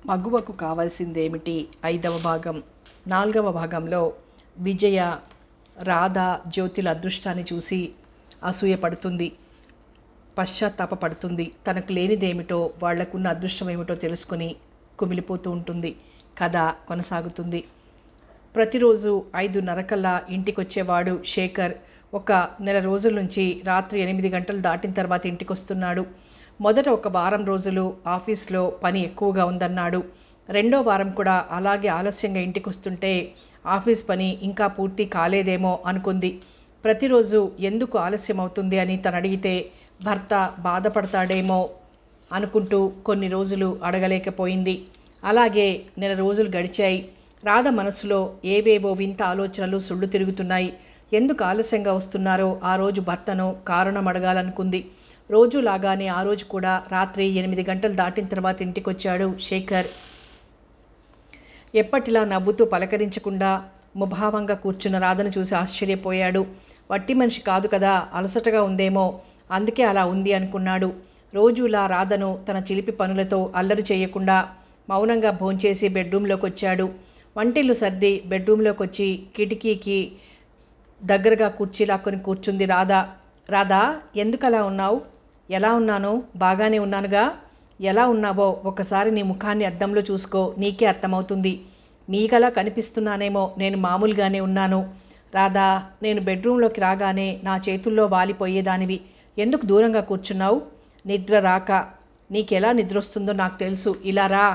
మగువకు కావలసిందేమిటి 5వ భాగం. 4వ భాగంలో విజయ రాధ జ్యోతిల అదృష్టాన్ని చూసి అసూయపడుతుంది, పశ్చాత్తాపడుతుంది. తనకు లేనిదేమిటో వాళ్లకున్న అదృష్టం ఏమిటో తెలుసుకుని కుమిలిపోతూ ఉంటుంది. కథ కొనసాగుతుంది. ప్రతిరోజు 5:30 కల్లా ఇంటికొచ్చేవాడు శేఖర్. ఒక నెల రోజుల నుంచి రాత్రి 8 గంటలు దాటిన తర్వాత ఇంటికొస్తున్నాడు. మొదట ఒక వారం రోజులు ఆఫీస్లో పని ఎక్కువగా ఉందన్నాడు. రెండో వారం కూడా అలాగే ఆలస్యంగా ఇంటికొస్తుంటే ఆఫీస్ పని ఇంకా పూర్తి కాలేదేమో అనుకుంది. ప్రతిరోజు ఎందుకు ఆలస్యం అవుతుంది అని తను అడిగితే భర్త బాధపడతాడేమో అనుకుంటూ కొన్ని రోజులు అడగలేకపోయింది. అలాగే నెల రోజులు గడిచాయి. రాధ మనసులో ఏవేవో వింత ఆలోచనలు సుళ్ళు తిరుగుతున్నాయి. ఎందుకు ఆలస్యంగా వస్తున్నారో ఆ రోజు భర్తను కారణం అడగాలనుకుంది. రోజులాగానే ఆ రోజు కూడా రాత్రి 8 గంటలు దాటిన తర్వాత ఇంటికొచ్చాడు శేఖర్. ఎప్పటిలా నవ్వుతూ పలకరించకుండా ముభావంగా కూర్చున్న రాధను చూసి ఆశ్చర్యపోయాడు. వట్టి మనిషి కాదు కదా, అలసటగా ఉందేమో, అందుకే అలా ఉంది అనుకున్నాడు. రోజులా రాధను తన చిలిపి పనులతో అల్లరి చేయకుండా మౌనంగా భోంచేసి బెడ్రూమ్లోకి వచ్చాడు. వంటిల్లు సర్ది బెడ్రూమ్లోకి వచ్చి కిటికీకి దగ్గరగా కుర్చీ లాక్కొని కూర్చుంది రాధ. రాధా, ఎందుకలా ఉన్నావు? ఎలా ఉన్నాను? బాగానే ఉన్నానుగా. ఎలా ఉన్నావో ఒకసారి నీ ముఖాన్ని అద్దంలో చూసుకో, నీకే అర్థమవుతుంది. మీకలా కనిపిస్తున్నానేమో, నేను మామూలుగానే ఉన్నాను. రాధా, నేను బెడ్రూమ్లోకి రాగానే నా చేతుల్లో వాలిపోయేదానివి. ఎందుకు దూరంగా కూర్చున్నావు? నిద్ర రాక. నీకెలా నిద్ర వస్తుందో నాకు తెలుసు. ఇలా రా.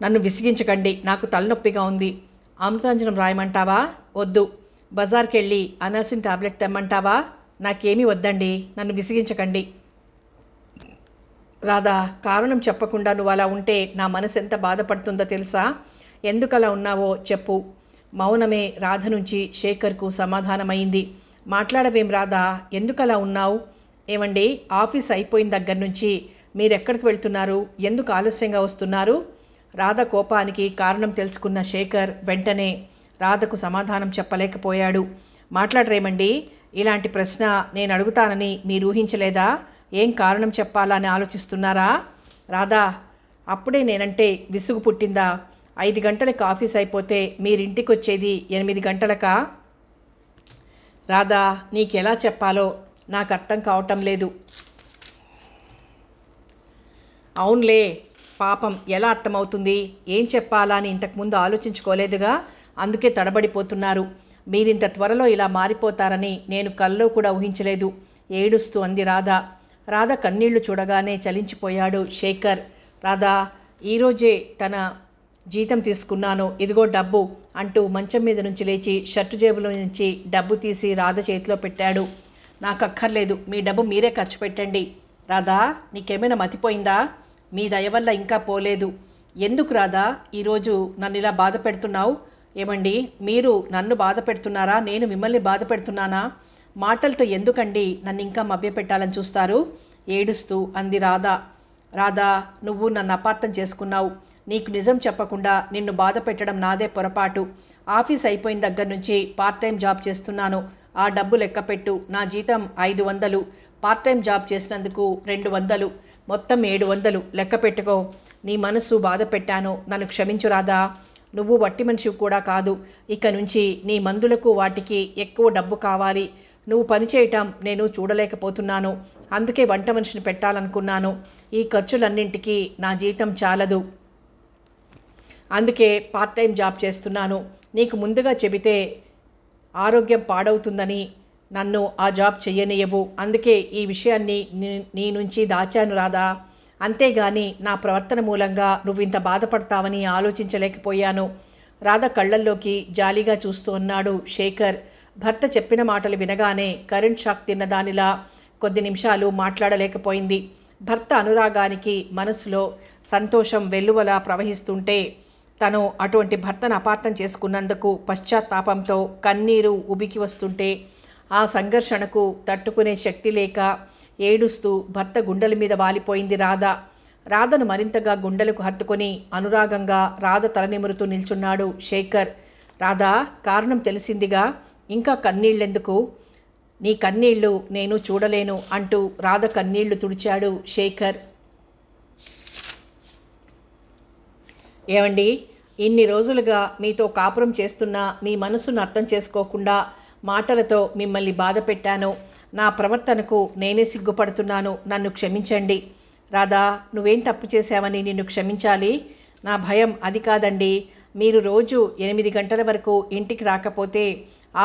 నన్ను విసిగించకండి, నాకు తలనొప్పిగా ఉంది. అమృతాంజనం రాయమంటావా? వద్దు. బజార్కి వెళ్ళి అనాసిన్ టాబ్లెట్ తెమ్మంటావా? నాకేమీ వద్దండి, నన్ను విసిగించకండి. రాధా, కారణం చెప్పకుండా నువ్వు అలా ఉంటే నా మనసు ఎంత బాధపడుతుందో తెలుసా? ఎందుకలా ఉన్నావో చెప్పు. మౌనమే రాధ నుంచి శేఖర్కు సమాధానమైంది. మాట్లాడవేం రాధా, ఎందుకలా ఉన్నావు? ఏమండి, ఆఫీస్ అయిపోయిన దగ్గర నుంచి మీరెక్కడికి వెళ్తున్నారు? ఎందుకు ఆలస్యంగా వస్తున్నారు? రాధ కోపానికి కారణం తెలుసుకున్న శేఖర్ వెంటనే రాధకు సమాధానం చెప్పలేకపోయాడు. మాట్లాడరేమండి, ఇలాంటి ప్రశ్న నేను అడుగుతానని మీరు ఊహించలేదా? ఏం కారణం చెప్పాలని ఆలోచిస్తున్నారా? రాధా, అప్పుడే నేనంటే విసుగు పుట్టిందా? 5 గంటలకు ఆఫీస్ అయిపోతే మీరింటికి వచ్చేది 8 గంటలకా? రాధా, నీకెలా చెప్పాలో నాకు అర్థం కావటం లేదు. అవునులే, పాపం ఎలా అర్థమవుతుంది? ఏం చెప్పాలా అని ఇంతకుముందు ఆలోచించుకోలేదుగా, అందుకే తడబడిపోతున్నారు. మీరింత త్వరలో ఇలా మారిపోతారని నేను కల్లో కూడా ఊహించలేదు. ఏడుస్తూ అంది రాధ. రాధ కన్నీళ్లు చూడగానే చలించిపోయాడు శేఖర్. రాధా, ఈరోజే తన జీతం తీసుకున్నాను, ఇదిగో డబ్బు అంటూ మంచం మీద నుంచి లేచి షర్టు జేబులో నుంచి డబ్బు తీసి రాధ చేతిలో పెట్టాడు. నాకు అక్కర్లేదు, మీ డబ్బు మీరే ఖర్చు పెట్టండి. రాధా, నీకేమైనా మతిపోయిందా? మీ దయ వల్ల ఇంకా పోలేదు. ఎందుకు రాధా ఈరోజు నన్ను ఇలా బాధ పెడుతున్నావు? ఏమండి, మీరు నన్ను బాధ పెడుతున్నారా? నేను మిమ్మల్ని బాధ పెడుతున్నానా? మాటలతో ఎందుకండి నన్ను ఇంకా మభ్యపెట్టాలని చూస్తారు? ఏడుస్తూ అంది రాధ. రాధా, నువ్వు నన్ను అపార్థం చేసుకున్నావు. నీకు నిజం చెప్పకుండా నిన్ను బాధ పెట్టడం నాదే పొరపాటు. ఆఫీస్ అయిపోయిన దగ్గర నుంచి పార్ట్ టైం జాబ్ చేస్తున్నాను. ఆ డబ్బు లెక్క పెట్టు. నా జీతం 500, పార్ట్ టైం జాబ్ చేసినందుకు 200, మొత్తం 700 లెక్క పెట్టుకో. నీ మనసు బాధ పెట్టాను, నన్ను క్షమించు రాధా. నువ్వు వట్టి మనిషి కూడా కాదు. ఇక నుంచి నీ మందులకు వాటికి ఎక్కువ డబ్బు కావాలి. నువ్వు పనిచేయటం నేను చూడలేకపోతున్నాను. అందుకే వంట మనిషిని పెట్టాలనుకున్నాను. ఈ ఖర్చులన్నింటికీ నా జీతం చాలదు. అందుకే పార్ట్ టైం జాబ్ చేస్తున్నాను. నీకు ముందుగా చెబితే ఆరోగ్యం పాడవుతుందని నన్ను ఆ జాబ్ చెయ్యనియవు. అందుకే ఈ విషయాన్ని నీ నుంచి దాచాను రాధా. అంతేగాని నా ప్రవర్తన మూలంగా నువ్వు ఇంత బాధపడతావని ఆలోచించలేకపోయాను. రాధ కళ్ళల్లోకి జాలిగా చూస్తూ అన్నాడు శేఖర్. భర్త చెప్పిన మాటలు వినగానే కరెంట్ షాక్ తిన్న దానిలా కొద్ది నిమిషాలు మాట్లాడలేకపోయింది. భర్త అనురాగానికి మనసులో సంతోషం వెల్లువలా ప్రవహిస్తుంటే తను అటువంటి భర్తను అపార్థం చేసుకున్నందుకు పశ్చాత్తాపంతో కన్నీరు ఉబికి వస్తుంటే ఆ సంఘర్షణకు తట్టుకునే శక్తి లేక ఏడుస్తూ భర్త గుండెల మీద వాలిపోయింది రాధ. రాధను మరింతగా గుండెలకు హత్తుకొని అనురాగంగా రాధ తలనిమురుతూ నిల్చున్నాడు శేఖర్. రాధా, కారణం తెలిసిందిగా, ఇంకా కన్నీళ్ళెందుకు? నీ కన్నీళ్లు నేను చూడలేను అంటూ రాధ కన్నీళ్లు తుడిచాడు శేఖర్. ఏమండి, ఇన్ని రోజులుగా మీతో కాపురం చేస్తున్నా మీ మనసును అర్థం చేసుకోకుండా మాటలతో మిమ్మల్ని బాధ పెట్టాను. నా ప్రవర్తనకు నేనే సిగ్గుపడుతున్నాను. నన్ను క్షమించండి. రాధా, నువ్వేం తప్పు చేశావని నిన్ను క్షమించాలి? నా భయం అది కాదండి. మీరు రోజు 8 గంటల వరకు ఇంటికి రాకపోతే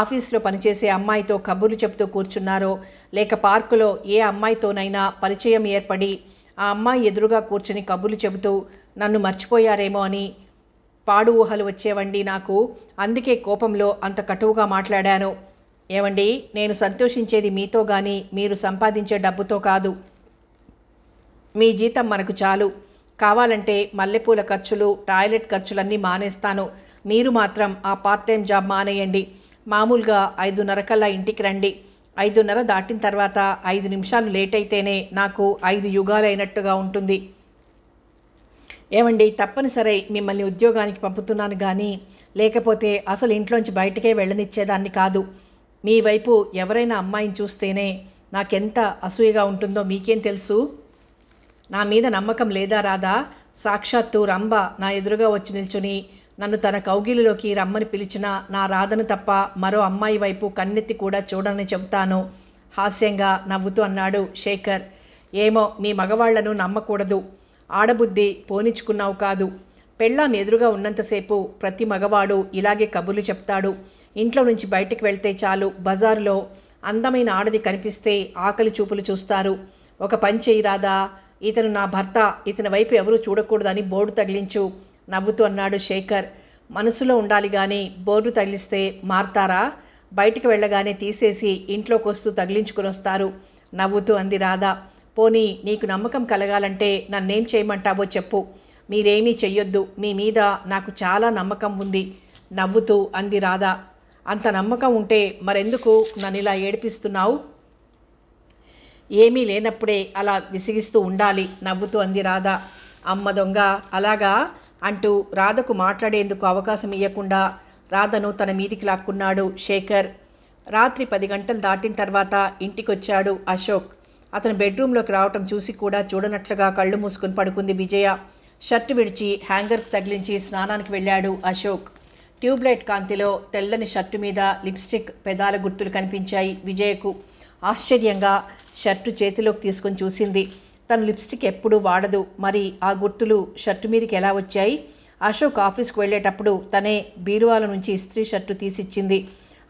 ఆఫీస్లో పనిచేసే అమ్మాయితో కబుర్లు చెప్తూ కూర్చున్నారో, లేక పార్కులో ఏ అమ్మాయితోనైనా పరిచయం ఏర్పడి ఆ అమ్మాయి ఎదురుగా కూర్చుని కబుర్లు చెబుతూ నన్ను మర్చిపోయారేమో అని పాడు ఊహలు వచ్చేవండి నాకు. అందుకే కోపంలో అంత కటువుగా మాట్లాడాను. ఏమండి, నేను సంతోషించేది మీతో కానీ మీరు సంపాదించే డబ్బుతో కాదు. మీ జీతం మనకు చాలు. కావాలంటే మల్లెపూల ఖర్చులు, టాయిలెట్ ఖర్చులన్నీ మానేస్తాను. మీరు మాత్రం ఆ పార్ట్ టైం జాబ్ మానేయండి. మామూలుగా 5:30 కల్లా ఇంటికి రండి. 5:30 దాటిన తర్వాత 5 నిమిషాలు లేట్ అయితేనే నాకు 5 యుగాలైనట్టుగా ఉంటుంది. ఏమండి, తప్పనిసరి మిమ్మల్ని ఉద్యోగానికి పంపుతున్నాను కానీ లేకపోతే అసలు ఇంట్లోంచి బయటకే వెళ్ళనిచ్చేదాన్ని కాదు. మీ వైపు ఎవరైనా అమ్మాయిని చూస్తేనే నాకెంత అసూయగా ఉంటుందో మీకేం తెలుసు? నా మీద నమ్మకం లేదా రాదా? సాక్షాత్తు రంభ నా ఎదురుగా వచ్చి నిల్చుని నన్ను తన కౌగిలిలోకి రమ్మని పిలిచిన నా రాధను తప్ప మరో అమ్మాయి వైపు కన్నెత్తి కూడా చూడని చెబుతాను, హాస్యంగా నవ్వుతూ అన్నాడు శేఖర్. ఏమో, మీ మగవాళ్లను నమ్మకూడదు. ఆడబుద్ధి పోనిచ్చుకున్నావు కాదు. పెళ్ళాం ఎదురుగా ఉన్నంతసేపు ప్రతి మగవాడు ఇలాగే కబుర్లు చెప్తాడు. ఇంట్లో నుంచి బయటికి వెళ్తే చాలు బజారులో అందమైన ఆడది కనిపిస్తే ఆకలి చూపులు చూస్తారు. ఒక పని చేయి రాదా, ఇతను నా భర్త, ఇతని వైపు ఎవరూ చూడకూడదని బోర్డు తగిలించు, నవ్వుతూ అన్నాడు శేఖర్. మనసులో ఉండాలి కానీ బోర్డు తగిలిస్తే మారతారా? బయటికి వెళ్ళగానే తీసేసి ఇంట్లోకి వస్తూ తగిలించుకుని వస్తారు, నవ్వుతూ అంది రాధ. పోనీ నీకు నమ్మకం కలగాలంటే నన్నేం చేయమంటావో చెప్పు. మీరేమీ చెయ్యొద్దు. మీ మీద నాకు చాలా నమ్మకం ఉంది, నవ్వుతూ అంది రాధ. అంత నమ్మకం ఉంటే మరెందుకు నన్ను ఇలా ఏడిపిస్తున్నావు? ఏమీ లేనప్పుడే అలా విసిగిస్తూ ఉండాలి, నవ్వుతూ అంది రాధ. అమ్మ దొంగ, అలాగా అంటూ రాధకు మాట్లాడేందుకు అవకాశం ఇవ్వకుండా రాధను తన మీదికి లాక్కున్నాడు శేఖర్. రాత్రి 10 గంటలు దాటిన తర్వాత ఇంటికొచ్చాడు అశోక్. అతను బెడ్రూమ్లోకి రావటం చూసి కూడా చూడనట్లుగా కళ్ళు మూసుకుని పడుకుంది విజయ. షర్టు విడిచి హ్యాంగర్కు తగిలించి స్నానానికి వెళ్ళాడు అశోక్. ట్యూబ్లైట్ కాంతిలో తెల్లని షర్టు మీద లిప్స్టిక్, పెదాల గుర్తులు కనిపించాయి విజయకు. ఆశ్చర్యంగా షర్టు చేతిలోకి తీసుకొని చూసింది. తను లిప్స్టిక్ ఎప్పుడూ వాడదు, మరి ఆ గుర్తులు షర్టు మీదకి ఎలా వచ్చాయి? అశోక్ ఆఫీస్కి వెళ్ళేటప్పుడు తనే బీరువాల నుంచి ఇస్త్రీ షర్టు తీసిచ్చింది.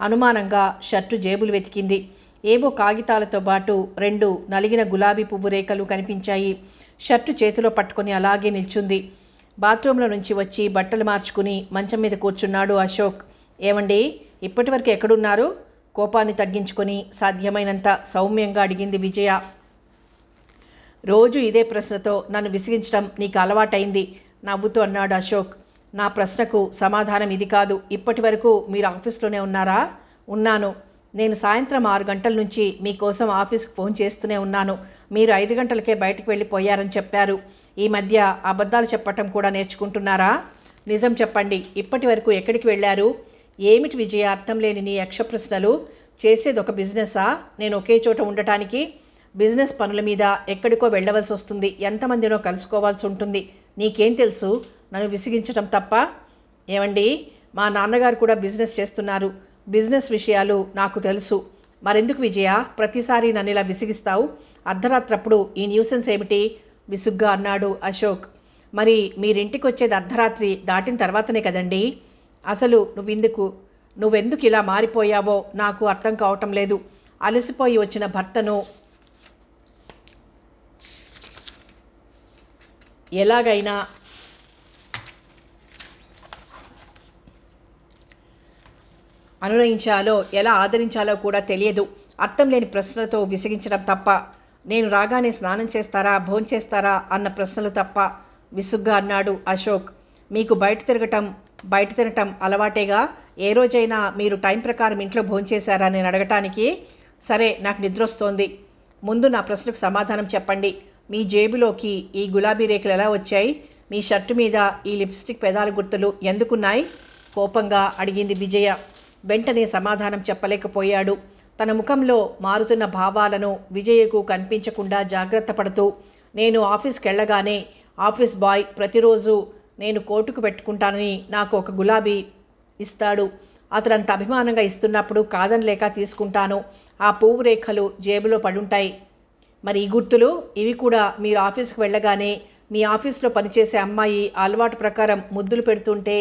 అనుమానంగా షర్టు జేబులు వెతికింది. ఏవో కాగితాలతో పాటు 2 నలిగిన గులాబీ పువ్వు రేఖలు కనిపించాయి. షర్టు చేతిలో పట్టుకొని అలాగే నిల్చుంది. బాత్రూంలో నుంచి వచ్చి బట్టలు మార్చుకుని మంచం మీద కూర్చున్నాడు అశోక్. ఏమండి, ఇప్పటివరకు ఎక్కడున్నారు? కోపాన్ని తగ్గించుకొని సాధ్యమైనంత సౌమ్యంగా అడిగింది విజయ. రోజు ఇదే ప్రశ్నతో నన్ను విసిగించడం నీకు అలవాటైంది, నవ్వుతూ అన్నాడు అశోక్. నా ప్రశ్నకు సమాధానం ఇది కాదు. ఇప్పటి వరకు మీరు ఆఫీస్లోనే ఉన్నారా? ఉన్నాను. నేను సాయంత్రం 6 గంటల నుంచి మీకోసం ఆఫీస్కి ఫోన్ చేస్తూనే ఉన్నాను. మీరు 5 గంటలకే బయటకు వెళ్ళిపోయారని చెప్పారు. ఈ మధ్య అబద్ధాలు చెప్పటం కూడా నేర్చుకుంటున్నారా? నిజం చెప్పండి, ఇప్పటి వరకు ఎక్కడికి వెళ్ళారు? ఏమిటి విజయ అర్థం లేని నీ యక్ష ప్రశ్నలు? చేసేది ఒక బిజినెస్సా నేను ఒకే చోట ఉండటానికి? బిజినెస్ పనుల మీద ఎక్కడికో వెళ్ళవలసి వస్తుంది, ఎంతమందినో కలుసుకోవాల్సి ఉంటుంది. నీకేం తెలుసు నన్ను విసిగించటం తప్ప? ఏమండి, మా నాన్నగారు కూడా బిజినెస్ చేస్తున్నారు. బిజినెస్ విషయాలు నాకు తెలుసు. మరెందుకు విజయ ప్రతిసారి నన్ను ఇలా విసిగిస్తావు? అర్ధరాత్రప్పుడు ఈ న్యూసెన్స్ ఏమిటి? విసుగ్గా అన్నాడు అశోక్. మరి మీరింటికి వచ్చేది అర్ధరాత్రి దాటిన తర్వాతనే కదండి. అసలు నువ్వెందుకు ఇలా మారిపోయావో నాకు అర్థం కావటం లేదు. అలసిపోయి వచ్చిన భర్తను ఎలాగైనా అనునయించాలో ఎలా ఆదరించాలో కూడా తెలియదు. అర్థం లేని ప్రశ్నలతో విసిగించడం తప్ప. నేను రాగానే స్నానం చేస్తారా, భోంచేస్తారా అన్న ప్రశ్నలు తప్ప, విసుగ్గా అన్నాడు అశోక్. మీకు బయట తినటం అలవాటేగా. ఏ రోజైనా మీరు టైం ప్రకారం ఇంట్లో భోంచేశారా నేను అడగటానికి? సరే, నాకు నిద్ర వస్తోంది. ముందు నా ప్రశ్నకు సమాధానం చెప్పండి. మీ జేబులోకి ఈ గులాబీ రేకులు ఎలా వచ్చాయి? మీ షర్టు మీద ఈ లిప్స్టిక్ పెదాల గుర్తులు ఎందుకున్నాయి? కోపంగా అడిగింది విజయ. వెంటనే సమాధానం చెప్పలేకపోయాడు. తన ముఖంలో మారుతున్న భావాలను విజయకు కనిపించకుండా జాగ్రత్త పడుతూ, నేను ఆఫీస్కి వెళ్ళగానే ఆఫీస్ బాయ్ ప్రతిరోజు నేను కోటుకు పెట్టుకుంటానని నాకు ఒక గులాబీ ఇస్తాడు. అతను అంత అభిమానంగా ఇస్తున్నప్పుడు కాదనలేక తీసుకుంటాను. ఆ పువ్వు రేఖలు జేబులో పడుంటాయి. మరి ఈ గుర్తులు ఇవి కూడా మీరు ఆఫీస్కి వెళ్ళగానే మీ ఆఫీస్లో పనిచేసే అమ్మాయి అలవాటు ప్రకారం ముద్దులు పెడుతుంటే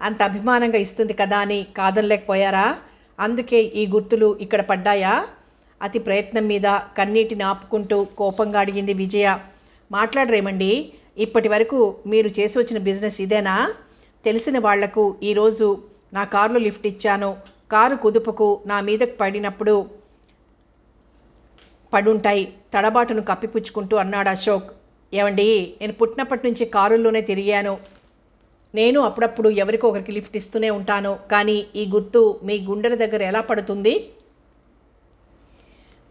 అంత అభిమానంగా ఇస్తుంది కదా అని కాదనలేకపోయారా? అందుకే ఈ గుర్తులు ఇక్కడ పడ్డాయా? అతి ప్రయత్నం మీద కన్నీటిని ఆపుకుంటూ కోపంగా అడిగింది విజయ. మాట్లాడరేమండి, ఇప్పటి వరకు మీరు చేసి వచ్చిన బిజినెస్ ఇదేనా? తెలిసిన వాళ్లకు ఈరోజు నా కారులో లిఫ్ట్ ఇచ్చాను. కారు కుదుపుకు నా మీదకు పడినప్పుడు పడుంటాయి తడబాటును కప్పిపుచ్చుకుంటూ అన్నాడు అశోక్. ఏమండి, నేను పుట్టినప్పటి నుంచి కారుల్లోనే తిరిగాను. నేను అప్పుడప్పుడు ఎవరికో ఒకరికి లిఫ్ట్ ఇస్తూనే ఉంటాను. కానీ ఈ గుర్తు మీ గుండెల దగ్గర ఎలా పడుతుంది?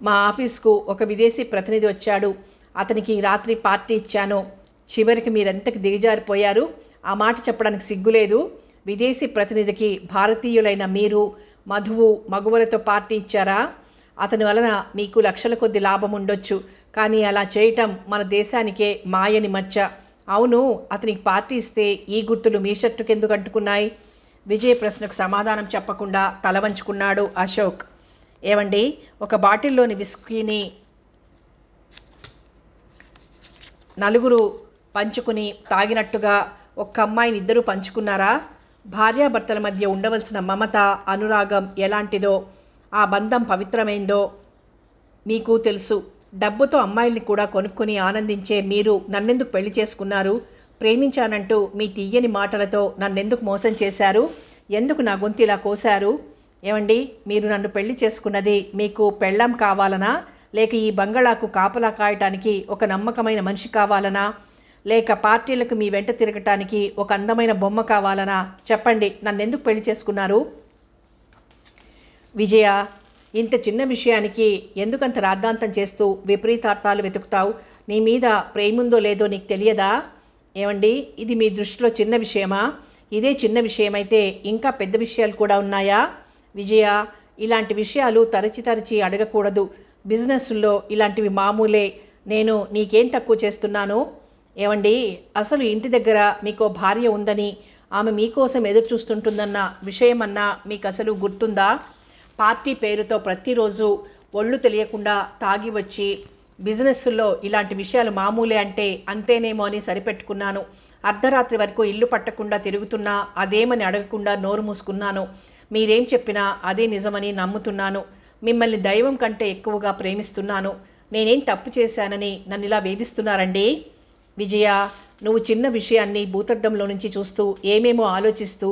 మా ఆఫీస్కు ఒక విదేశీ ప్రతినిధి వచ్చాడు. అతనికి రాత్రి పార్టీ ఇచ్చాను. చివరికి మీరెంతకు దిగజారిపోయారు? ఆ మాట చెప్పడానికి సిగ్గులేదు. విదేశీ ప్రతినిధికి భారతీయులైన మీరు మధువు మగువలతో పార్టీ ఇచ్చారా? అతని వలన మీకు లక్షల కొద్ది లాభం ఉండొచ్చు, కానీ అలా చేయటం మన దేశానికే మాయని మచ్చ. అవును, అతనికి పార్టీ ఇస్తే ఈ గుర్తులు మీ షర్టుకు ఎందుకు అంటుకున్నాయి? విజయ్ ప్రశ్నకు సమాధానం చెప్పకుండా తల వంచుకున్నాడు అశోక్. ఏమండి, ఒక బాటిల్లోని విస్కీని నలుగురు పంచుకుని తాగినట్టుగా ఒక్క అమ్మాయిని ఇద్దరు పంచుకున్నారా? భార్యాభర్తల మధ్య ఉండవలసిన మమత, అనురాగం ఎలాంటిదో, ఆ బంధం పవిత్రమైందో మీకు తెలుసు. డబ్బుతో అమ్మాయిల్ని కూడా కొనుక్కొని ఆనందించే మీరు నన్నెందుకు పెళ్లి చేసుకున్నారు? ప్రేమించానంటూ మీ తీయని మాటలతో నన్నెందుకు మోసం చేశారు? ఎందుకు నా గొంతు ఇలా కోశారు? ఏమండి, మీరు నన్ను పెళ్లి చేసుకున్నది మీకు పెళ్ళాం కావాలనా? లేక ఈ బంగళాకు కాపలా కాయటానికి ఒక నమ్మకమైన మనిషి కావాలనా? లేక పార్టీలకు మీ వెంట తిరగటానికి ఒక అందమైన బొమ్మ కావాలనా? చెప్పండి, నన్నెందుకు పెళ్లి చేసుకున్నారు? విజయ, ఇంత చిన్న విషయానికి ఎందుకంత రాద్ధాంతం చేస్తూ విపరీతార్థాలు వెతుకుతావు? నీ మీద ప్రేముందో లేదో నీకు తెలియదా? ఏమండి, ఇది మీ దృష్టిలో చిన్న విషయమా? ఇదే చిన్న విషయమైతే ఇంకా పెద్ద విషయాలు కూడా ఉన్నాయా? విజయ, ఇలాంటి విషయాలు తరచి అడగకూడదు. బిజినెస్లో ఇలాంటివి మామూలే. నేను నీకేం తక్కువ చేస్తున్నాను? ఏమండి, అసలు ఇంటి దగ్గర మీకో భార్య ఉందని, ఆమె మీకోసం ఎదురు చూస్తుంటుందన్న విషయమన్నా మీకు అసలు గుర్తుందా? పార్టీ పేరుతో ప్రతిరోజు ఒళ్ళు తెలియకుండా తాగి వచ్చి బిజినెస్లో ఇలాంటి విషయాలు మామూలే అంటే అంతేనేమో అని సరిపెట్టుకున్నాను. అర్ధరాత్రి వరకు ఇల్లు పట్టకుండా తిరుగుతున్నా అదేమని అడగకుండా నోరు మూసుకున్నాను. మీరేం చెప్పినా అదే నిజమని నమ్ముతున్నాను. మిమ్మల్ని దైవం కంటే ఎక్కువగా ప్రేమిస్తున్నాను. నేనేం తప్పు చేశానని నన్ను ఇలా వేధిస్తున్నారండి? విజయ, నువ్వు చిన్న విషయాన్ని భూతద్దంలో నుంచి చూస్తూ ఏమేమో ఆలోచిస్తూ